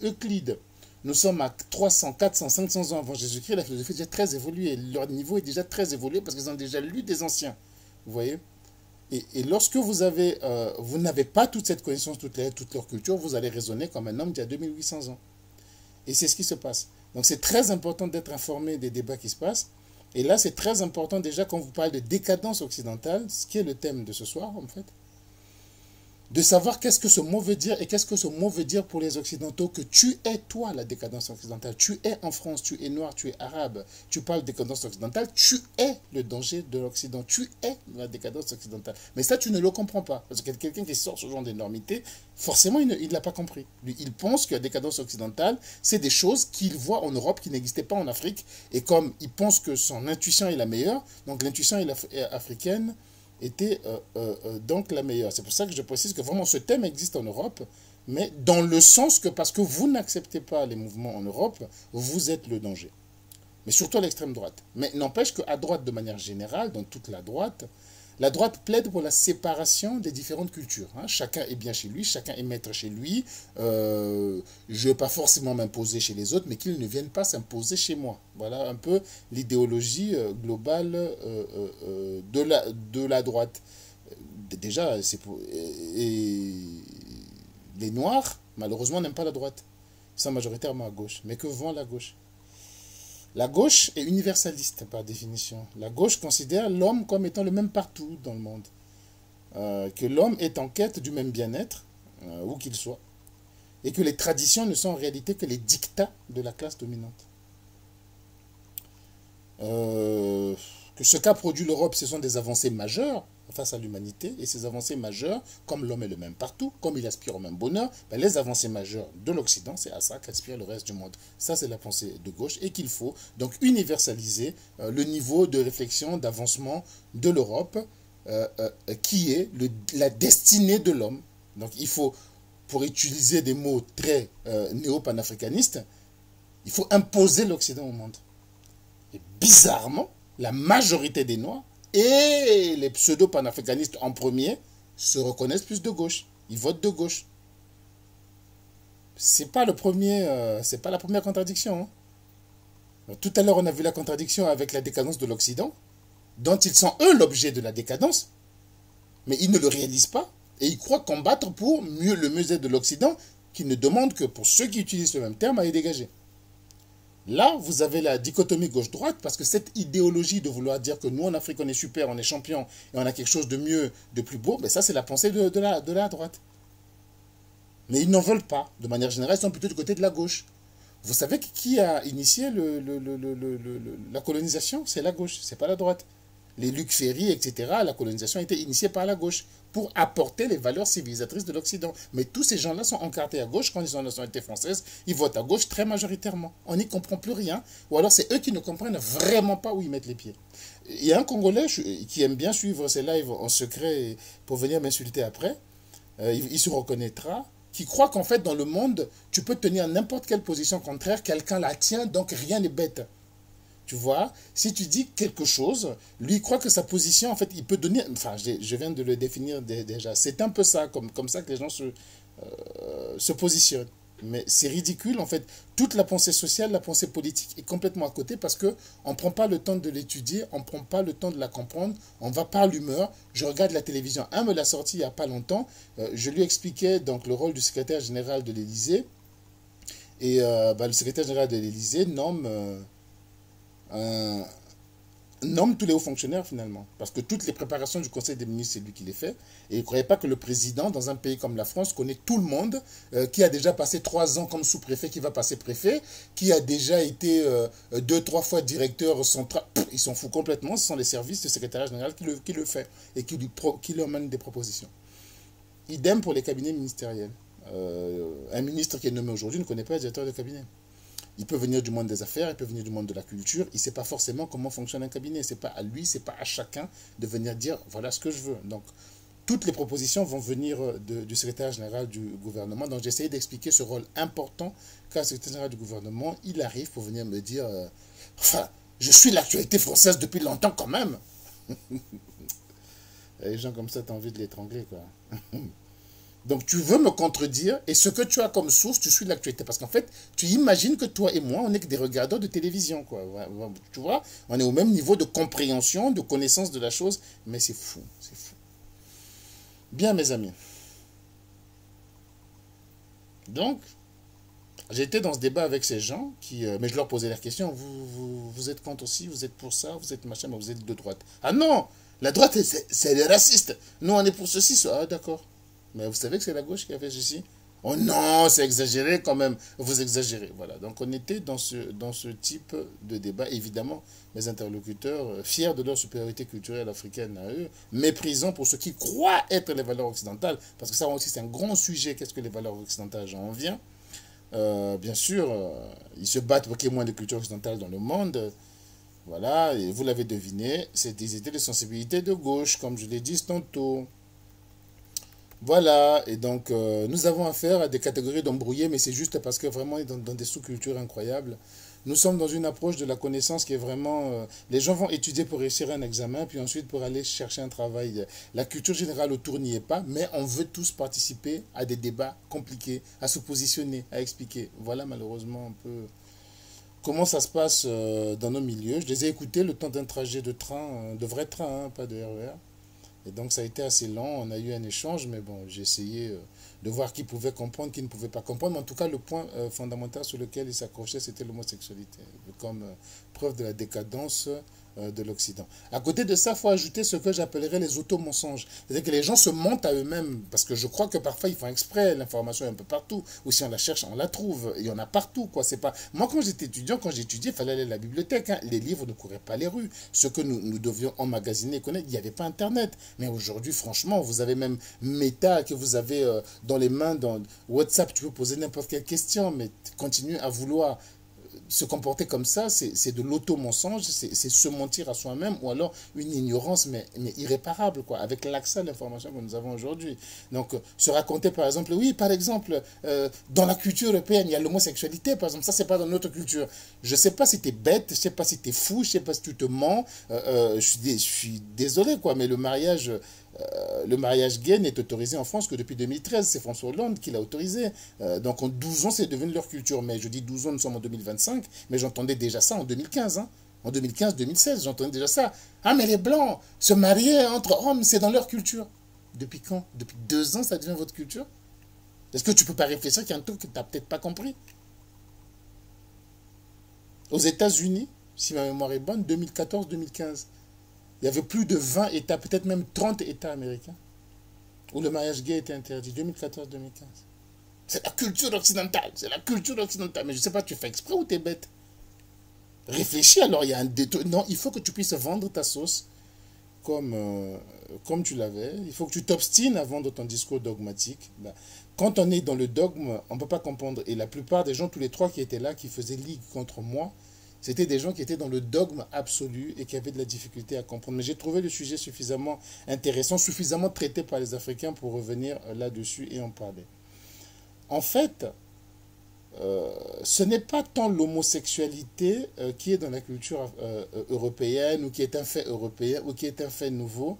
S1: Euclide, nous sommes à 300, 400, 500 ans avant Jésus-Christ, la philosophie est déjà très évoluée. Leur niveau est déjà très évolué parce qu'ils ont déjà lu des anciens. Vous voyez? Et lorsque vous n'avez pas toute cette connaissance, toute leur culture, vous allez raisonner comme un homme d'il y a 2800 ans. Et c'est ce qui se passe. Donc c'est très important d'être informé des débats qui se passent. Et là, c'est très important déjà quand vous parlez de décadence occidentale, ce qui est le thème de ce soir en fait, de savoir qu'est-ce que ce mot veut dire et qu'est-ce que ce mot veut dire pour les Occidentaux, que tu es toi la décadence occidentale, tu es en France, tu es noir, tu es arabe, tu parles de décadence occidentale, tu es le danger de l'Occident, tu es la décadence occidentale. Mais ça, tu ne le comprends pas, parce que quelqu'un qui sort ce genre d'énormité, forcément, il ne l'a pas compris. Lui, il pense que la décadence occidentale, c'est des choses qu'il voit en Europe qui n'existaient pas en Afrique, et comme il pense que son intuition est la meilleure, donc l'intuition africaine était donc la meilleure. C'est pour ça que je précise que vraiment ce thème existe en Europe, mais dans le sens que parce que vous n'acceptez pas les mouvements en Europe, vous êtes le danger. Mais surtout à l'extrême droite. Mais n'empêche qu'à droite, de manière générale, dans toute la droite plaide pour la séparation des différentes cultures. Hein. Chacun est bien chez lui, chacun est maître chez lui. Je ne vais pas forcément m'imposer chez les autres, mais qu'ils ne viennent pas s'imposer chez moi. Voilà un peu l'idéologie globale de la droite. Déjà, et les Noirs, malheureusement, n'aiment pas la droite. Ils sont majoritairement à gauche. Mais que vend la gauche? La gauche est universaliste par définition. La gauche considère l'homme comme étant le même partout dans le monde. Que l'homme est en quête du même bien-être, où qu'il soit. Et que les traditions ne sont en réalité que les dictats de la classe dominante. Que ce qu'a produit l'Europe, ce sont des avancées majeures face à l'humanité. Et ces avancées majeures, comme l'homme est le même partout, comme il aspire au même bonheur, ben les avancées majeures de l'Occident, c'est à ça qu'aspire le reste du monde. Ça, c'est la pensée de gauche et qu'il faut donc universaliser le niveau de réflexion, d'avancement de l'Europe, qui est la destinée de l'homme. Donc il faut, pour utiliser des mots très néo-panafricanistes, il faut imposer l'Occident au monde. Et bizarrement, la majorité des Noirs et les pseudo-panafricanistes en premier se reconnaissent plus de gauche. Ils votent de gauche. C'est pas la première contradiction. Hein. Tout à l'heure, on a vu la contradiction avec la décadence de l'Occident, dont ils sont eux l'objet de la décadence, mais ils ne le réalisent pas et ils croient combattre pour le mieux-être de l'Occident, qui ne demande que pour ceux qui utilisent le même terme à les dégager. Là, vous avez la dichotomie gauche-droite, parce que cette idéologie de vouloir dire que nous, en Afrique, on est super, on est champion, et on a quelque chose de mieux, de plus beau, mais ça, c'est la pensée de la droite. Mais ils n'en veulent pas. De manière générale, ils sont plutôt du côté de la gauche. Vous savez qui a initié la colonisation? C'est la gauche, c'est pas la droite. Les Luc Ferry, etc., la colonisation a été initiée par la gauche pour apporter les valeurs civilisatrices de l'Occident. Mais tous ces gens-là sont encartés à gauche. Quand ils ont la nationalité française, ils votent à gauche très majoritairement. On n'y comprend plus rien. Ou alors c'est eux qui ne comprennent vraiment pas où ils mettent les pieds. Il y a un Congolais qui aime bien suivre ces lives en secret pour venir m'insulter après. Il se reconnaîtra, qui croit qu'en fait dans le monde, tu peux tenir n'importe quelle position contraire, quelqu'un la tient, donc rien n'est bête. Tu vois, si tu dis quelque chose, lui il croit que sa position, en fait, il peut donner, enfin, je viens de le définir déjà, c'est un peu ça, comme ça que les gens se positionnent. Mais c'est ridicule, en fait. Toute la pensée sociale, la pensée politique est complètement à côté parce que on ne prend pas le temps de l'étudier, on ne prend pas le temps de la comprendre, on va par l'humeur. Je regarde la télévision, un me l'a sorti il n'y a pas longtemps, je lui expliquais donc le rôle du secrétaire général de l'Élysée, et le secrétaire général de l'Élysée un, nomme tous les hauts fonctionnaires finalement. Parce que toutes les préparations du Conseil des ministres, c'est lui qui les fait. Et il ne croyait pas que le président, dans un pays comme la France, connaît tout le monde, qui a déjà passé 3 ans comme sous-préfet, qui va passer préfet, qui a déjà été 2, 3 fois directeur central. Ils s'en foutent complètement. Ce sont les services du secrétariat général qui le fait et qui lui emmène des propositions. Idem pour les cabinets ministériels. Un ministre qui est nommé aujourd'hui ne connaît pas le directeur de cabinet. Il peut venir du monde des affaires, il peut venir du monde de la culture. Il ne sait pas forcément comment fonctionne un cabinet. Ce n'est pas à lui, ce n'est pas à chacun de venir dire voilà ce que je veux. Donc, toutes les propositions vont venir du secrétaire général du gouvernement. Donc, j'ai essayé d'expliquer ce rôle important qu'a le secrétaire général du gouvernement. Il arrive pour venir me dire enfin, je suis l'actualité française depuis longtemps quand même. Les gens comme ça, tu as envie de l'étrangler, quoi. Donc tu veux me contredire et ce que tu as comme source, tu suis l'actualité. Parce qu'en fait, tu imagines que toi et moi, on n'est que des regardeurs de télévision, quoi. Tu vois, on est au même niveau de compréhension, de connaissance de la chose, mais c'est fou, c'est fou. Bien, mes amis. Donc, j'ai été dans ce débat avec ces gens mais je leur posais la question, vous êtes contre aussi, vous êtes pour ça, vous êtes machin, mais vous êtes de droite. Ah non, la droite, c'est les racistes. Nous, on est pour ceci, ça. Ah d'accord. Mais vous savez que c'est la gauche qui a fait ceci? Oh non, c'est exagéré quand même. Vous exagérez. Voilà. Donc on était dans ce type de débat. Évidemment, mes interlocuteurs, fiers de leur supériorité culturelle africaine à eux, méprisant pour ceux qui croient être les valeurs occidentales. Parce que ça aussi, c'est un grand sujet. Qu'est-ce que les valeurs occidentales? J'en viens. Bien sûr, ils se battent pour qu'il y ait moins de culture occidentale dans le monde. Voilà, et vous l'avez deviné, c'était des sensibilités de gauche, comme je l'ai dit tantôt. Voilà, et donc nous avons affaire à des catégories d'embrouillés, mais c'est juste parce que vraiment, on est dans des sous-cultures incroyables. Nous sommes dans une approche de la connaissance qui est vraiment... les gens vont étudier pour réussir un examen, puis ensuite pour aller chercher un travail. La culture générale autour n'y est pas, mais on veut tous participer à des débats compliqués, à se positionner, à expliquer. Voilà malheureusement un peu comment ça se passe dans nos milieux. Je les ai écoutés le temps d'un trajet de train, de vrai train, hein, pas de RER. Et donc ça a été assez lent, on a eu un échange, mais bon, j'ai essayé de voir qui pouvait comprendre, qui ne pouvait pas comprendre. Mais en tout cas, le point fondamental sur lequel il s'accrochait, c'était l'homosexualité, comme preuve de la décadence de l'Occident. À côté de ça, il faut ajouter ce que j'appellerais les auto-mensonges. C'est-à-dire que les gens se mentent à eux-mêmes, parce que je crois que parfois ils font exprès, l'information est un peu partout, ou si on la cherche, on la trouve, il y en a partout, quoi. C'est pas... Moi, quand j'étais étudiant, quand j'étudiais, il fallait aller à la bibliothèque, hein. Les livres ne couraient pas les rues. Ce que nous devions emmagasiner et connaître, il n'y avait pas Internet. Mais aujourd'hui, franchement, vous avez même Meta que vous avez dans les mains, dans WhatsApp, tu peux poser n'importe quelle question, mais continue à vouloir se comporter comme ça, c'est de l'auto-mensonge, c'est se mentir à soi-même, ou alors une ignorance, mais irréparable, quoi, avec l'accès à l'information que nous avons aujourd'hui. Donc, se raconter, par exemple, oui, par exemple, dans la culture européenne, il y a l'homosexualité, par exemple, ça, c'est pas dans notre culture. Je sais pas si t'es bête, je sais pas si t'es fou, je sais pas si tu te mens, je suis désolé, quoi, mais le mariage gay n'est autorisé en France que depuis 2013. C'est François Hollande qui l'a autorisé. Donc en 12 ans, c'est devenu leur culture. Mais je dis 12 ans, nous sommes en 2025, mais j'entendais déjà ça en 2015. Hein. En 2015-2016, j'entendais déjà ça. Ah, mais les Blancs, se marier entre hommes, c'est dans leur culture. Depuis quand? Depuis 2 ans, ça devient votre culture? Est-ce que tu peux pas réfléchir qu'il y a un truc que tu n'as peut-être pas compris? Aux États-Unis, si ma mémoire est bonne, 2014-2015, il y avait plus de 20 États, peut-être même 30 États américains, où le mariage gay était interdit, 2014-2015. C'est la culture occidentale, c'est la culture occidentale. Mais je ne sais pas, tu fais exprès ou tu es bête? Réfléchis alors, il y a un détour. Non, il faut que tu puisses vendre ta sauce comme, comme tu l'avais. Il faut que tu t'obstines à vendre ton discours dogmatique. Ben, quand on est dans le dogme, on ne peut pas comprendre. Et la plupart des gens, tous les trois qui étaient là, qui faisaient ligue contre moi, c'était des gens qui étaient dans le dogme absolu et qui avaient de la difficulté à comprendre. Mais j'ai trouvé le sujet suffisamment intéressant, suffisamment traité par les Africains pour revenir là-dessus et en parler. En fait, ce n'est pas tant l'homosexualité qui est dans la culture européenne ou qui est un fait européen ou qui est un fait nouveau,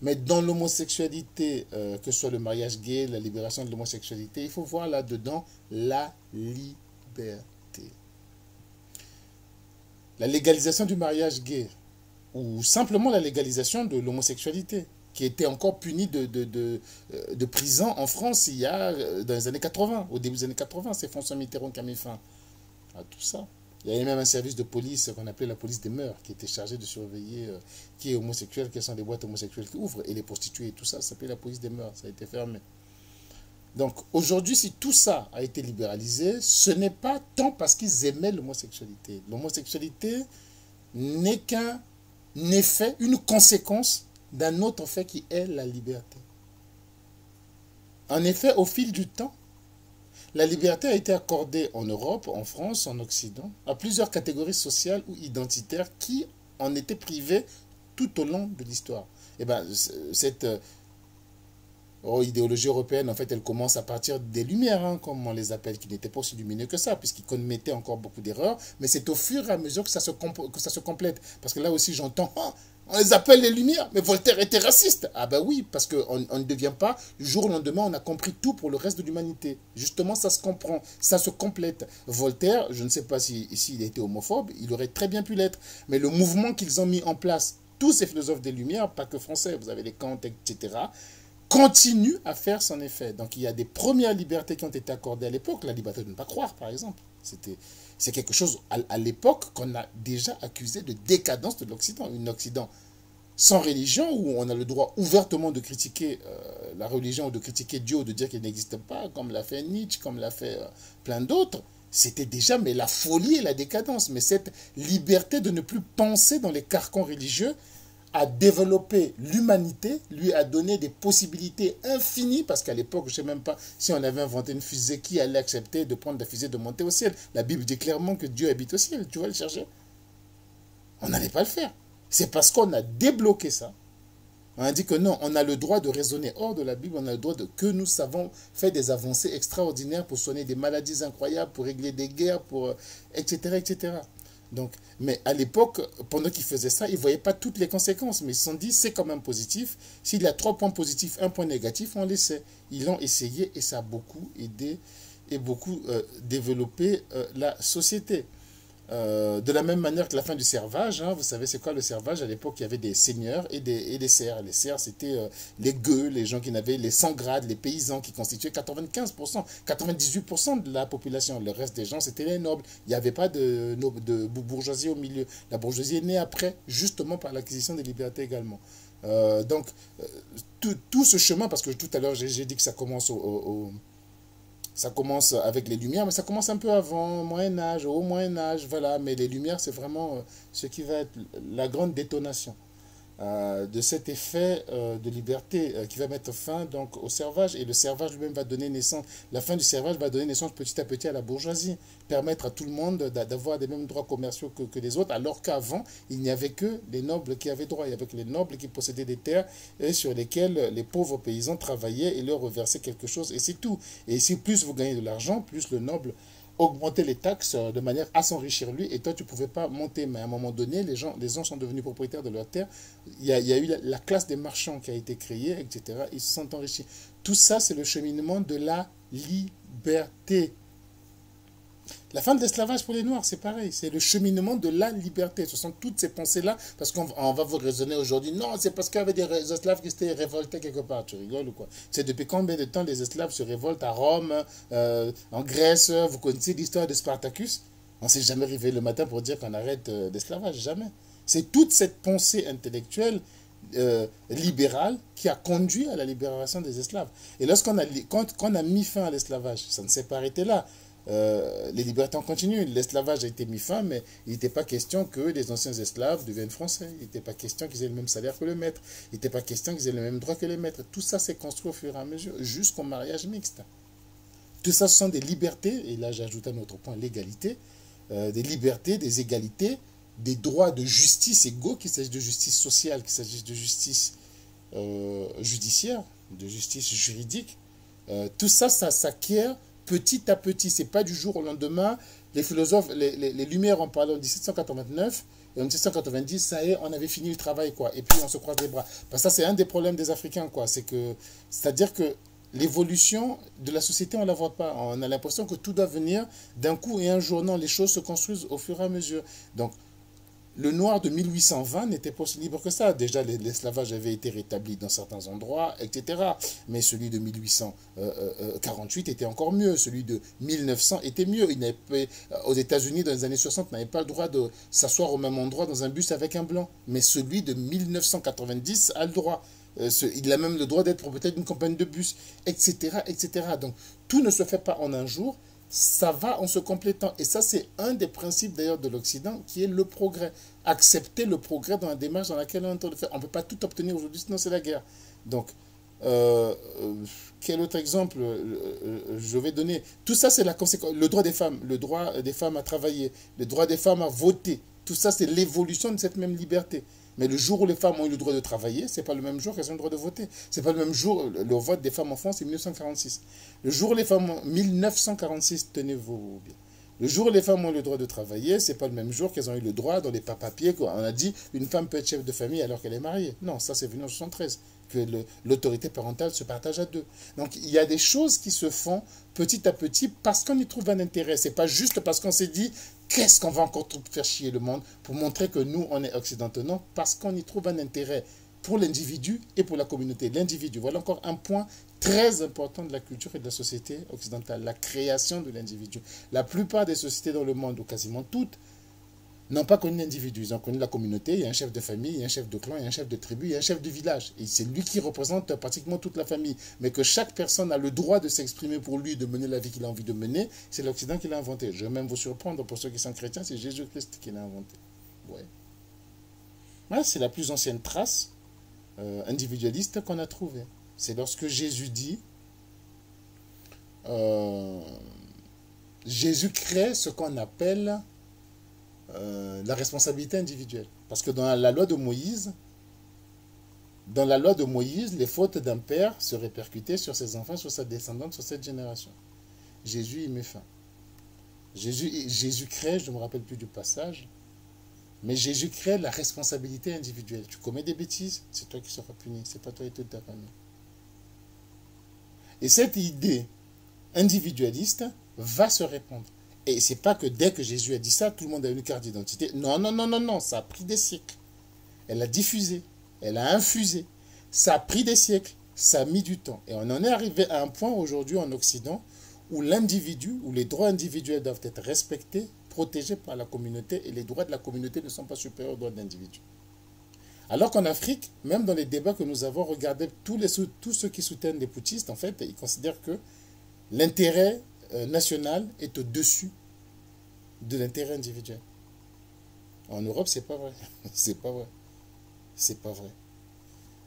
S1: mais dans l'homosexualité, que ce soit le mariage gay, la libération de l'homosexualité, il faut voir là-dedans la liberté. La légalisation du mariage gay ou simplement la légalisation de l'homosexualité, qui était encore punie de prison en France il y a, dans les années 80, au début des années 80, c'est François Mitterrand qui a mis fin à tout ça. Il y avait même un service de police qu'on appelait la police des mœurs, qui était chargé de surveiller qui est homosexuel, quelles sont les boîtes homosexuelles qui ouvrent, et les prostituées et tout ça, ça s'appelait la police des mœurs, ça a été fermé. Donc aujourd'hui, si tout ça a été libéralisé, ce n'est pas tant parce qu'ils aimaient l'homosexualité. L'homosexualité n'est qu'un effet, une conséquence d'un autre fait qui est la liberté. En effet, au fil du temps, la liberté a été accordée en Europe, en France, en Occident, à plusieurs catégories sociales ou identitaires qui en étaient privées tout au long de l'histoire. Et bien, cette idéologie européenne, en fait, elle commence à partir des Lumières, hein, comme on les appelle, qui n'étaient pas aussi lumineux que ça, puisqu'ils commettaient encore beaucoup d'erreurs, mais c'est au fur et à mesure que ça se complète. Parce que là aussi, j'entends, ah, on les appelle les Lumières, mais Voltaire était raciste. Ah ben oui, parce qu'on ne devient pas, du jour au lendemain, on a compris tout pour le reste de l'humanité. Justement, ça se comprend, ça se complète. Voltaire, je ne sais pas s'il a été homophobe, il aurait très bien pu l'être, mais le mouvement qu'ils ont mis en place, tous ces philosophes des Lumières, pas que français, vous avez les Kant, etc., continue à faire son effet. Donc il y a des premières libertés qui ont été accordées à l'époque, la liberté de ne pas croire par exemple. C'est quelque chose à l'époque qu'on a déjà accusé de décadence de l'Occident. Un Occident sans religion, où on a le droit ouvertement de critiquer la religion ou de critiquer Dieu ou de dire qu'il n'existe pas, comme l'a fait Nietzsche, comme l'a fait plein d'autres. C'était déjà mais la folie et la décadence. Mais cette liberté de ne plus penser dans les carcans religieux a développé l'humanité, lui a donné des possibilités infinies, parce qu'à l'époque, je ne sais même pas si on avait inventé une fusée, qui allait accepter de prendre la fusée, de monter au ciel. La Bible dit clairement que Dieu habite au ciel, tu vas le chercher. On n'allait pas le faire. C'est parce qu'on a débloqué ça. On a dit que non, on a le droit de raisonner hors de la Bible, on a le droit que nous savons faire des avancées extraordinaires pour soigner des maladies incroyables, pour régler des guerres, pour etc., etc. Donc, mais à l'époque, pendant qu'ils faisaient ça, ils ne voyaient pas toutes les conséquences. Mais ils se sont dit, c'est quand même positif. S'il y a 3 points positifs, 1 point négatif, on l'essaie. Ils l'ont essayé et ça a beaucoup aidé et beaucoup développé la société. De la même manière que la fin du servage, hein, vous savez c'est quoi le servage? À l'époque, il y avait des seigneurs et des serfs. Les serfs, c'était les gueux, les gens qui n'avaient les 100 grades, les paysans qui constituaient 95%, 98% de la population. Le reste des gens, c'était les nobles. Il n'y avait pas de bourgeoisie au milieu. La bourgeoisie est née après, justement par l'acquisition des libertés également. Donc, tout ce chemin, parce que tout à l'heure, j'ai dit que ça commence ça commence avec les Lumières, mais ça commence un peu avant, Moyen-Âge, au Moyen-Âge, voilà. Mais les Lumières, c'est vraiment ce qui va être la grande détonation de cet effet de liberté qui va mettre fin donc au servage. Et le servage lui-même va donner naissance, la fin du servage va donner naissance petit à petit à la bourgeoisie, permettre à tout le monde d'avoir les mêmes droits commerciaux que les autres, alors qu'avant, il n'y avait que les nobles qui avaient droit. Il y avait que les nobles qui possédaient des terres et sur lesquelles les pauvres paysans travaillaient et leur reversaient quelque chose, et c'est tout. Et si plus vous gagnez de l'argent, plus le noble augmenter les taxes de manière à s'enrichir lui, et toi tu ne pouvais pas monter. Mais à un moment donné, les gens sont devenus propriétaires de leurs terres. Il y a eu la classe des marchands qui a été créée, etc. Ils se sont enrichis. Tout ça, c'est le cheminement de la liberté. La fin de l'esclavage pour les Noirs, c'est pareil. C'est le cheminement de la liberté. Ce sont toutes ces pensées-là, parce qu'on va vous raisonner aujourd'hui. Non, c'est parce qu'il y avait des esclaves qui s'étaient révoltés quelque part. Tu rigoles ou quoi? C'est depuis combien de temps les esclaves se révoltent à Rome, en Grèce? Vous connaissez l'histoire de Spartacus? On ne s'est jamais réveillé le matin pour dire qu'on arrête l'esclavage, jamais. C'est toute cette pensée intellectuelle libérale qui a conduit à la libération des esclaves. Et quand on a mis fin à l'esclavage, ça ne s'est pas arrêté là. Les libertés ont continué. L'esclavage a été mis fin, mais il n'était pas question que les anciens esclaves deviennent français. Il n'était pas question qu'ils aient le même salaire que le maître. Il n'était pas question qu'ils aient le même droit que les maîtres. Tout ça s'est construit au fur et à mesure, jusqu'au mariage mixte. Tout ça, ce sont des libertés, et là j'ajoute un autre point, l'égalité, des libertés, des égalités, des droits de justice égaux, qu'il s'agisse de justice sociale, qu'il s'agisse de justice judiciaire, de justice juridique. Tout ça, ça s'acquiert petit à petit. C'est pas du jour au lendemain. Les philosophes, les Lumières en parlant en 1789 et en 1790, ça y est, on avait fini le travail, quoi. Et puis on se croise les bras. Parce que ça, c'est un des problèmes des Africains, quoi. C'est-à-dire que l'évolution de la société, on ne la voit pas. On a l'impression que tout doit venir d'un coup et un jour. Non, les choses se construisent au fur et à mesure. Donc, le noir de 1820 n'était pas aussi libre que ça. Déjà, l'esclavage avait été rétabli dans certains endroits, etc. Mais celui de 1848 était encore mieux. Celui de 1900 était mieux. Aux États-Unis, dans les années 60, n'avait pas le droit de s'asseoir au même endroit dans un bus avec un blanc. Mais celui de 1990 a le droit. Il a même le droit d'être propriétaire d'une compagnie de bus, etc., etc. Donc, tout ne se fait pas en un jour. Ça va en se complétant. Et ça, c'est un des principes d'ailleurs de l'Occident qui est le progrès. Accepter le progrès dans la démarche dans laquelle on est en train de faire. On ne peut pas tout obtenir aujourd'hui, sinon c'est la guerre. Donc, quel autre exemple je vais donner? Tout ça, c'est la conséquence. Le droit des femmes, le droit des femmes à travailler, le droit des femmes à voter. Tout ça, c'est l'évolution de cette même liberté. Mais le jour où les femmes ont eu le droit de travailler, ce n'est pas le même jour qu'elles ont le droit de voter. Ce n'est pas le même jour. Le vote des femmes en France, c'est 1946. Le jour où les femmes ont... 1946, tenez-vous bien. Le jour où les femmes ont eu le droit de travailler, ce n'est pas le même jour qu'elles ont eu le droit dans les papiers. On a dit une femme peut être chef de famille alors qu'elle est mariée. Non, ça c'est venu en 73. Que l'autorité parentale se partage à deux. Donc il y a des choses qui se font petit à petit parce qu'on y trouve un intérêt. C'est pas juste parce qu'on s'est dit qu'est-ce qu'on va encore faire chier le monde pour montrer que nous on est occidentaux. Non, parce qu'on y trouve un intérêt pour l'individu et pour la communauté. L'individu, voilà encore un point très important de la culture et de la société occidentale, la création de l'individu. La plupart des sociétés dans le monde, ou quasiment toutes, n'ont pas connu l'individu. Ils ont connu la communauté, il y a un chef de famille, il y a un chef de clan, il y a un chef de tribu, il y a un chef de village. Et c'est lui qui représente pratiquement toute la famille. Mais que chaque personne a le droit de s'exprimer pour lui, de mener la vie qu'il a envie de mener, c'est l'Occident qui l'a inventé. Je vais même vous surprendre, pour ceux qui sont chrétiens, c'est Jésus-Christ qui l'a inventé. Ouais. Ouais, c'est la plus ancienne trace individualiste qu'on a trouvée. C'est lorsque Jésus dit... Jésus crée ce qu'on appelle... la responsabilité individuelle. Parce que dans la loi de Moïse, les fautes d'un père se répercutaient sur ses enfants, sur sa descendante, sur cette génération. Jésus y met fin. Jésus crée, je ne me rappelle plus du passage, mais Jésus crée la responsabilité individuelle. Tu commets des bêtises, c'est toi qui seras puni, c'est pas toi et toute ta famille. Et cette idée individualiste va se répandre. Et c'est pas que dès que Jésus a dit ça, tout le monde a une carte d'identité. Non, non, non, non, non, ça a pris des siècles. Elle a diffusé, elle a infusé. Ça a pris des siècles, ça a mis du temps. Et on en est arrivé à un point aujourd'hui en Occident où l'individu, où les droits individuels doivent être respectés, protégés par la communauté, et les droits de la communauté ne sont pas supérieurs aux droits de l'individu. Alors qu'en Afrique, même dans les débats que nous avons regardés, tous ceux qui soutiennent les putschistes, en fait, ils considèrent que l'intérêt national est au-dessus de l'intérêt individuel. En Europe, c'est pas vrai. C'est pas vrai. C'est pas vrai.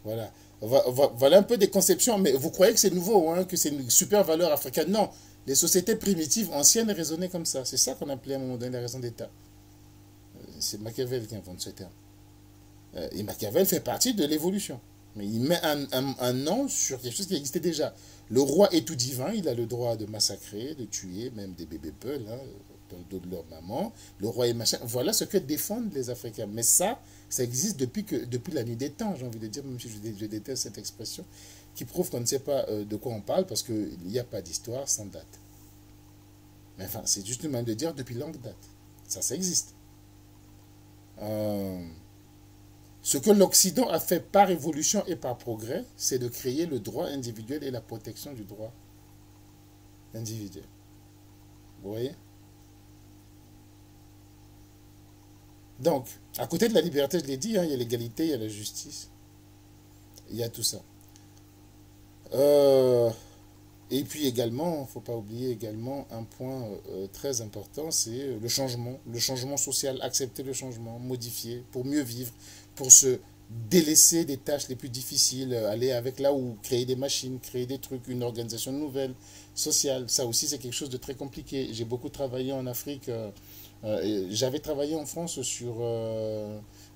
S1: Voilà. Voilà un peu des conceptions, mais vous croyez que c'est nouveau, hein, que c'est une super valeur africaine. Non, les sociétés primitives anciennes raisonnaient comme ça. C'est ça qu'on appelait à un moment donné la raison d'État. C'est Machiavel qui invente ce terme. Et Machiavel fait partie de l'évolution. Mais il met un nom sur quelque chose qui existait déjà. Le roi est tout divin, il a le droit de massacrer, de tuer, même des bébés peuls, hein, dans le dos de leur maman. Le roi est machin. Voilà ce que défendent les Africains. Mais ça existe depuis la nuit des temps, j'ai envie de dire, même si je déteste cette expression, qui prouve qu'on ne sait pas de quoi on parle, parce qu'il n'y a pas d'histoire sans date. Mais enfin, c'est juste une manière de dire depuis longue date. Ça existe. Ce que l'Occident a fait par évolution et par progrès, c'est de créer le droit individuel et la protection du droit individuel. Vous voyez? Donc, à côté de la liberté, je l'ai dit, hein, il y a l'égalité, il y a la justice, il y a tout ça. Euh, et puis également, il ne faut pas oublier également un point très important, c'est le changement social, accepter le changement, modifier pour mieux vivre, pour se délaisser des tâches les plus difficiles, aller avec là où créer des machines, créer des trucs, une organisation nouvelle, sociale. Ça aussi, c'est quelque chose de très compliqué. J'ai beaucoup travaillé en Afrique. J'avais travaillé en France sur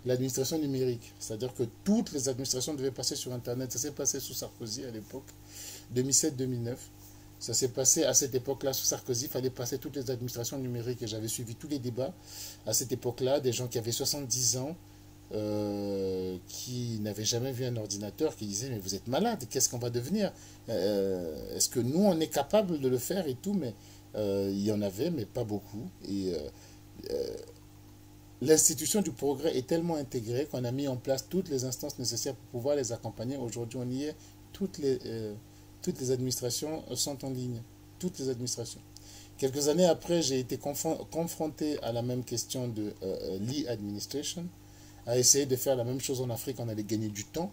S1: l'administration numérique. C'est-à-dire que toutes les administrations devaient passer sur Internet. Ça s'est passé sous Sarkozy à l'époque, 2007-2009. Ça s'est passé à cette époque-là sous Sarkozy. Il fallait passer toutes les administrations numériques. Et j'avais suivi tous les débats à cette époque-là. Des gens qui avaient 70 ans, qui n'avaient jamais vu un ordinateur, qui disaient mais vous êtes malade, qu'est-ce qu'on va devenir? Est-ce que nous on est capable de le faire et tout, mais il y en avait mais pas beaucoup. Et l'institution du progrès est tellement intégrée qu'on a mis en place toutes les instances nécessaires pour pouvoir les accompagner. Aujourd'hui on y est, toutes les administrations sont en ligne, toutes les administrations. Quelques années après, j'ai été confronté à la même question de l'e-administration, à essayer de faire la même chose en Afrique. On allait gagner du temps,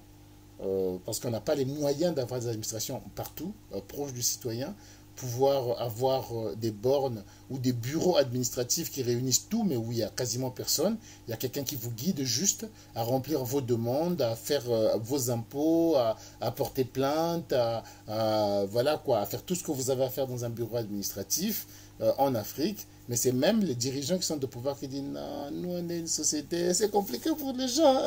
S1: parce qu'on n'a pas les moyens d'avoir des administrations partout, proches du citoyen, pouvoir avoir des bornes ou des bureaux administratifs qui réunissent tout, mais où il n'y a quasiment personne. Il y a quelqu'un qui vous guide juste à remplir vos demandes, à faire vos impôts, à porter plainte, voilà quoi, à faire tout ce que vous avez à faire dans un bureau administratif en Afrique. Mais c'est même les dirigeants qui sont de pouvoir qui disent non, nous on est une société, c'est compliqué pour les gens.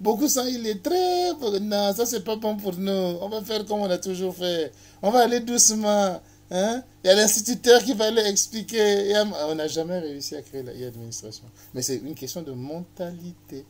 S1: Beaucoup sont illettrés. Non, ça c'est pas bon pour nous. On va faire comme on a toujours fait. On va aller doucement. Hein? Il y a l'instituteur qui va aller expliquer. On n'a jamais réussi à créer l'administration. Mais c'est une question de mentalité.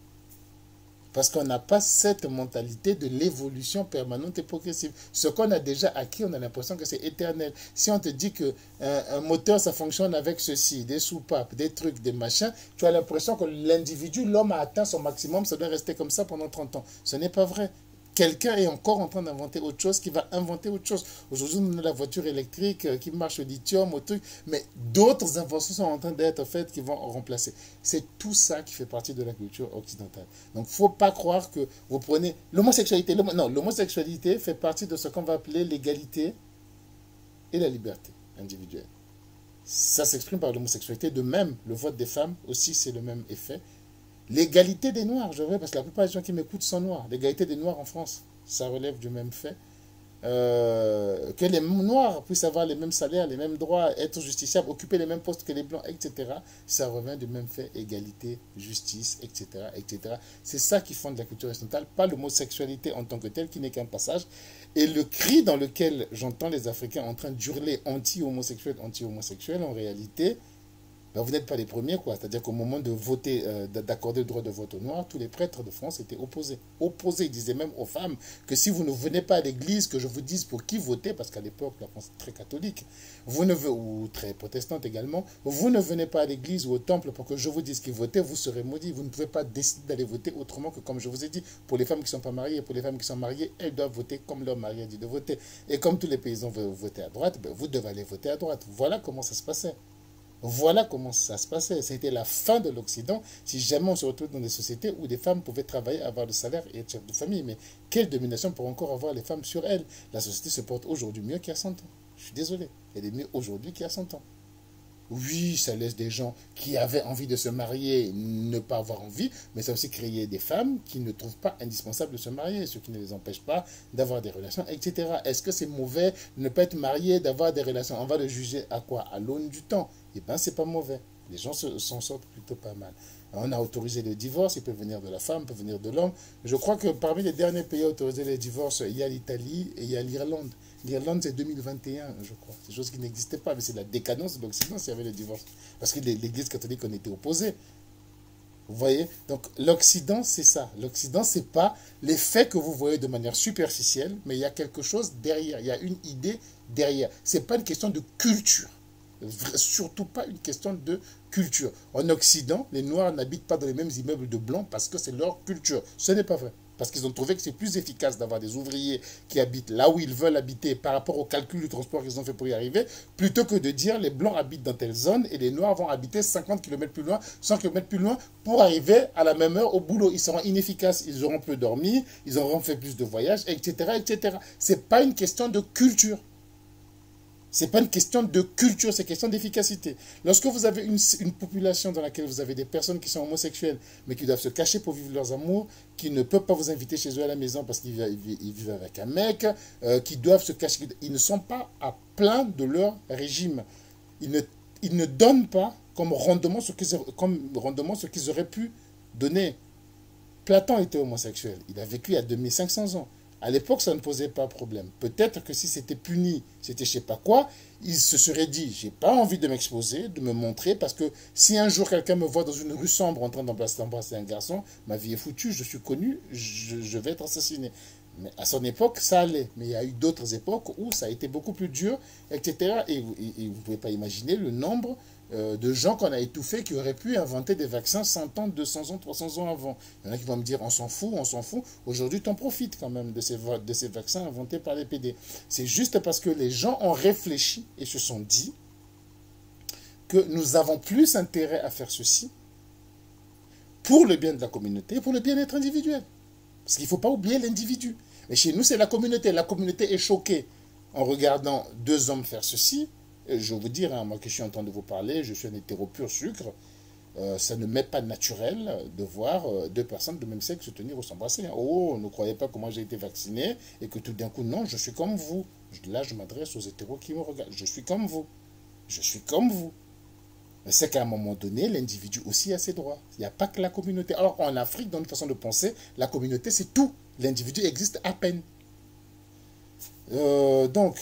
S1: Parce qu'on n'a pas cette mentalité de l'évolution permanente et progressive. Ce qu'on a déjà acquis, on a l'impression que c'est éternel. Si on te dit que un moteur, ça fonctionne avec ceci, des soupapes, des trucs, des machins, tu as l'impression que l'individu, l'homme a atteint son maximum, ça doit rester comme ça pendant 30 ans. Ce n'est pas vrai. Quelqu'un est encore en train d'inventer autre chose, qui va inventer autre chose. Aujourd'hui, on a la voiture électrique qui marche au lithium, au truc, mais d'autres inventions sont en train d'être faites qui vont remplacer. C'est tout ça qui fait partie de la culture occidentale. Donc, il ne faut pas croire que vous prenez l'homosexualité. Non, l'homosexualité fait partie de ce qu'on va appeler l'égalité et la liberté individuelle. Ça s'exprime par l'homosexualité. De même, le vote des femmes aussi, c'est le même effet. L'égalité des Noirs, je veux, parce que la plupart des gens qui m'écoutent sont Noirs. L'égalité des Noirs en France, ça relève du même fait. Que les Noirs puissent avoir les mêmes salaires, les mêmes droits, être justiciables, occuper les mêmes postes que les Blancs, etc. Ça revient du même fait, égalité, justice, etc. etc. C'est ça qui fonde la culture occidentale, pas l'homosexualité en tant que telle, qui n'est qu'un passage. Et le cri dans lequel j'entends les Africains en train d'hurler anti-homosexuel, anti-homosexuel, en réalité, ben, vous n'êtes pas les premiers, quoi. C'est-à-dire qu'au moment de voter, d'accorder le droit de vote aux Noirs, tous les prêtres de France étaient opposés. Opposés. Ils disaient même aux femmes que si vous ne venez pas à l'église, que je vous dise pour qui voter, parce qu'à l'époque, la France est très catholique, ou très protestante également, vous ne venez pas à l'église ou au temple pour que je vous dise qui voter, vous serez maudits. Vous ne pouvez pas décider d'aller voter autrement que comme je vous ai dit. Pour les femmes qui ne sont pas mariées et pour les femmes qui sont mariées, elles doivent voter comme leur mari a dit de voter. Et comme tous les paysans veulent voter à droite, ben, vous devez aller voter à droite. Voilà comment ça se passait. Voilà comment ça se passait. C'était la fin de l'Occident. Si jamais on se retrouve dans des sociétés où des femmes pouvaient travailler, avoir le salaire et être chef de famille. Mais quelle domination pour encore avoir les femmes sur elles? La société se porte aujourd'hui mieux qu'il y a 100 ans. Je suis désolé. Elle est mieux aujourd'hui qu'il y a 100 ans. Oui, ça laisse des gens qui avaient envie de se marier ne pas avoir envie, mais ça a aussi créé des femmes qui ne trouvent pas indispensable de se marier, ce qui ne les empêche pas d'avoir des relations, etc. Est-ce que c'est mauvais de ne pas être marié, d'avoir des relations? On va le juger à quoi? À l'aune du temps. Eh bien, c'est pas mauvais. Les gens s'en sortent plutôt pas mal. On a autorisé le divorce, il peut venir de la femme, il peut venir de l'homme. Je crois que parmi les derniers pays à autoriser les divorces, il y a l'Italie et il y a l'Irlande. L'Irlande, c'est 2021, je crois. C'est des choses qui n'existaient pas, mais c'est la décadence de l'Occident s'il y avait le divorce. Parce que l'Église catholique, on était opposés. Vous voyez? Donc, l'Occident, c'est ça. L'Occident, c'est pas les faits que vous voyez de manière superficielle, mais il y a quelque chose derrière. Il y a une idée derrière. C'est pas une question de culture. Surtout pas une question de culture. En Occident, les Noirs n'habitent pas dans les mêmes immeubles de Blancs parce que c'est leur culture. Ce n'est pas vrai. Parce qu'ils ont trouvé que c'est plus efficace d'avoir des ouvriers qui habitent là où ils veulent habiter par rapport au calcul du transport qu'ils ont fait pour y arriver, plutôt que de dire les blancs habitent dans telle zone et les noirs vont habiter 50 km plus loin, 100 km plus loin pour arriver à la même heure au boulot. Ils seront inefficaces, ils auront peu dormi, ils auront fait plus de voyages, etc. etc. Ce n'est pas une question de culture. Ce n'est pas une question de culture, c'est une question d'efficacité. Lorsque vous avez une population dans laquelle vous avez des personnes qui sont homosexuelles, mais qui doivent se cacher pour vivre leurs amours, qui ne peuvent pas vous inviter chez eux à la maison parce qu'ils vivent avec un mec, qui doivent se cacher, ils ne sont pas à plein de leur régime. Ils ne donnent pas comme rendement ce qu'ils auraient pu donner. Platon était homosexuel, il a vécu il y a 2500 ans. À l'époque, ça ne posait pas problème. Peut-être que si c'était puni, c'était je ne sais pas quoi, il se serait dit, j'ai pas envie de m'exposer, de me montrer, parce que si un jour quelqu'un me voit dans une rue sombre en train d'embrasser un garçon, ma vie est foutue, je suis connu, je vais être assassiné. Mais à son époque, ça allait. Mais il y a eu d'autres époques où ça a été beaucoup plus dur, etc. Et vous ne pouvez pas imaginer le nombre de gens qu'on a étouffés qui auraient pu inventer des vaccins 100 ans, 200 ans, 300 ans avant. Il y en a qui vont me dire, on s'en fout, on s'en fout. Aujourd'hui, tu en profites quand même de ces vaccins inventés par les PD. C'est juste parce que les gens ont réfléchi et se sont dit que nous avons plus intérêt à faire ceci pour le bien de la communauté et pour le bien-être individuel. Parce qu'il ne faut pas oublier l'individu. Mais chez nous, c'est la communauté. La communauté est choquée en regardant deux hommes faire ceci. Et je vais vous dire, hein, moi que je suis en train de vous parler, je suis un hétéro pur sucre. Ça ne m'est pas naturel de voir deux personnes de même sexe se tenir ou s'embrasser. Oh, ne croyez pas que moi j'ai été vacciné et que tout d'un coup, non, je suis comme vous. Là, je m'adresse aux hétéros qui me regardent. Je suis comme vous. Je suis comme vous. Mais c'est qu'à un moment donné, l'individu aussi a ses droits. Il n'y a pas que la communauté. Alors en Afrique, dans notre façon de penser, la communauté, c'est tout. L'individu existe à peine. Donc,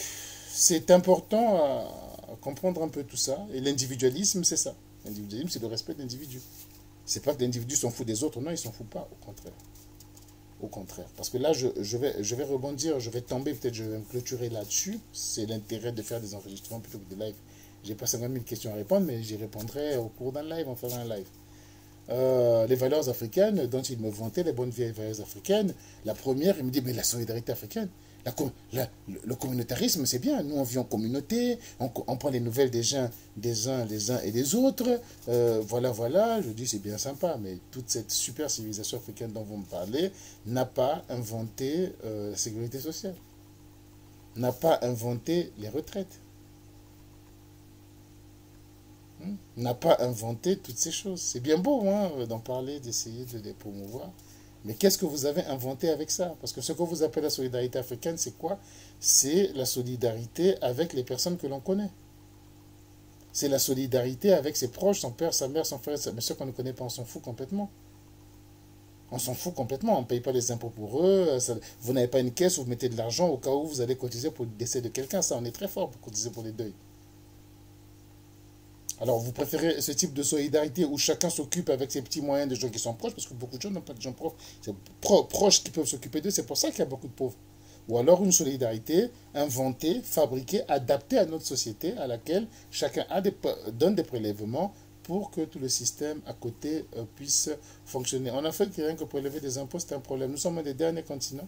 S1: c'est important à comprendre un peu tout ça. Et l'individualisme, c'est ça. L'individualisme, c'est le respect de l'individu. C'est pas que l'individu s'en fout des autres. Non, il s'en fout pas. Au contraire. Au contraire. Parce que là, je vais rebondir, je vais tomber, peut-être je vais me clôturer là-dessus. C'est l'intérêt de faire des enregistrements plutôt que des lives. J'ai pas 50 000 questions à répondre, mais j'y répondrai au cours d'un live, en faisant un live. Les valeurs africaines, dont il me vantait, les bonnes vieilles valeurs africaines. La première, il me dit, mais la solidarité africaine, le communautarisme, c'est bien. Nous, on vit en communauté, on prend les nouvelles des uns et des autres. Voilà. Je dis, c'est bien sympa, mais toute cette super civilisation africaine dont vous me parlez n'a pas inventé la sécurité sociale, n'a pas inventé les retraites, n'a pas inventé toutes ces choses. C'est bien beau hein, d'en parler, d'essayer de les promouvoir. Mais qu'est-ce que vous avez inventé avec ça? Parce que ce que vous appelez la solidarité africaine, c'est quoi? C'est la solidarité avec les personnes que l'on connaît. C'est la solidarité avec ses proches, son père, sa mère, son frère, mais ceux qu'on ne connaît pas, on s'en fout complètement. On s'en fout complètement, on ne paye pas les impôts pour eux, vous n'avez pas une caisse où vous mettez de l'argent au cas où vous allez cotiser pour le décès de quelqu'un. Ça, on est très fort pour cotiser pour les deuils. Alors, vous préférez ce type de solidarité où chacun s'occupe avec ses petits moyens des gens qui sont proches, parce que beaucoup de gens n'ont pas de gens proches qui peuvent s'occuper d'eux, c'est pour ça qu'il y a beaucoup de pauvres. Ou alors une solidarité inventée, fabriquée, adaptée à notre société, à laquelle chacun donne des prélèvements pour que tout le système à côté puisse fonctionner. En Afrique, rien que prélever des impôts, c'est un problème. Nous sommes un des derniers continents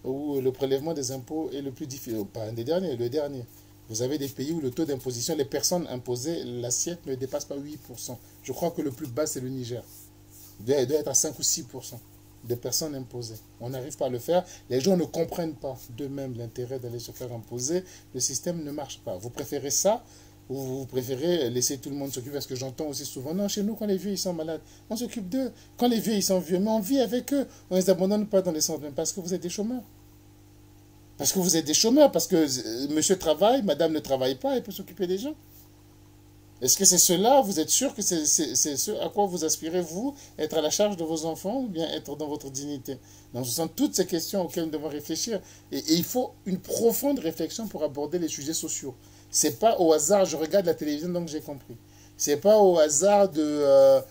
S1: où le prélèvement des impôts est le plus difficile. Pas un des derniers, le dernier. Vous avez des pays où le taux d'imposition, les personnes imposées, l'assiette ne dépasse pas 8%. Je crois que le plus bas, c'est le Niger. Il doit être à 5 ou 6% de personnes imposées. On n'arrive pas à le faire. Les gens ne comprennent pas d'eux-mêmes l'intérêt d'aller se faire imposer. Le système ne marche pas. Vous préférez ça ou vous préférez laisser tout le monde s'occuper? Parce que j'entends aussi souvent, non, chez nous, quand les vieux ils sont malades, on s'occupe d'eux. Quand les vieux ils sont vieux, mais on vit avec eux. On ne les abandonne pas dans les centres, parce que vous êtes des chômeurs. Parce que vous êtes des chômeurs, parce que monsieur travaille, madame ne travaille pas, elle peut s'occuper des gens. Est-ce que c'est cela, vous êtes sûr que c'est ce à quoi vous aspirez, vous, être à la charge de vos enfants ou bien être dans votre dignité? Donc ce sont toutes ces questions auxquelles nous devons réfléchir. Et il faut une profonde réflexion pour aborder les sujets sociaux. C'est pas au hasard, je regarde la télévision donc j'ai compris. C'est pas au hasard de...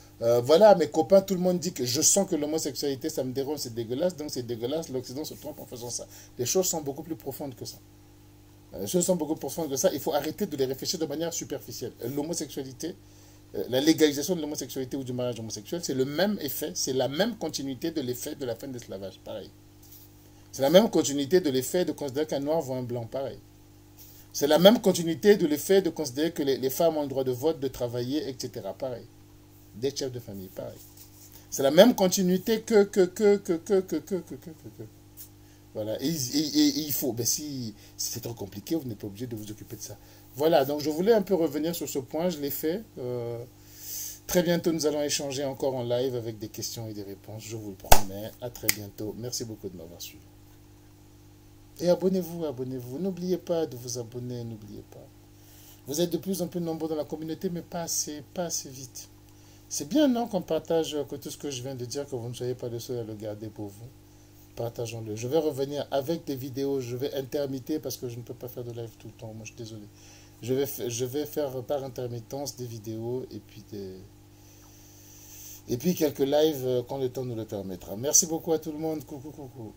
S1: voilà, mes copains, tout le monde dit que je sens que l'homosexualité, ça me dérange, c'est dégueulasse, donc c'est dégueulasse, l'Occident se trompe en faisant ça. Les choses sont beaucoup plus profondes que ça. Les choses sont beaucoup plus profondes que ça, il faut arrêter de les réfléchir de manière superficielle. L'homosexualité, la légalisation de l'homosexualité ou du mariage homosexuel, c'est le même effet, c'est la même continuité de l'effet de la fin de l'esclavage, pareil. C'est la même continuité de l'effet de considérer qu'un noir voit un blanc, pareil. C'est la même continuité de l'effet de considérer que les femmes ont le droit de vote, de travailler, etc. Pareil. Des chefs de famille, pareil. C'est la même continuité que. Voilà. Et il faut. Ben si c'est trop compliqué, vous n'êtes pas obligé de vous occuper de ça. Voilà. Donc je voulais un peu revenir sur ce point. Je l'ai fait. Très bientôt, nous allons échanger encore en live avec des questions et des réponses. Je vous le promets. À très bientôt. Merci beaucoup de m'avoir suivi. Et abonnez-vous, abonnez-vous. N'oubliez pas de vous abonner, n'oubliez pas. Vous êtes de plus en plus nombreux dans la communauté, mais pas assez vite. C'est bien, non, qu'on partage que tout ce que je viens de dire, que vous ne soyez pas le seul à le garder pour vous. Partageons-le. Je vais revenir avec des vidéos, je vais intermitter parce que je ne peux pas faire de live tout le temps. Moi, je suis désolé. Je vais faire par intermittence des vidéos et puis quelques lives quand le temps nous le permettra. Merci beaucoup à tout le monde. Coucou, coucou.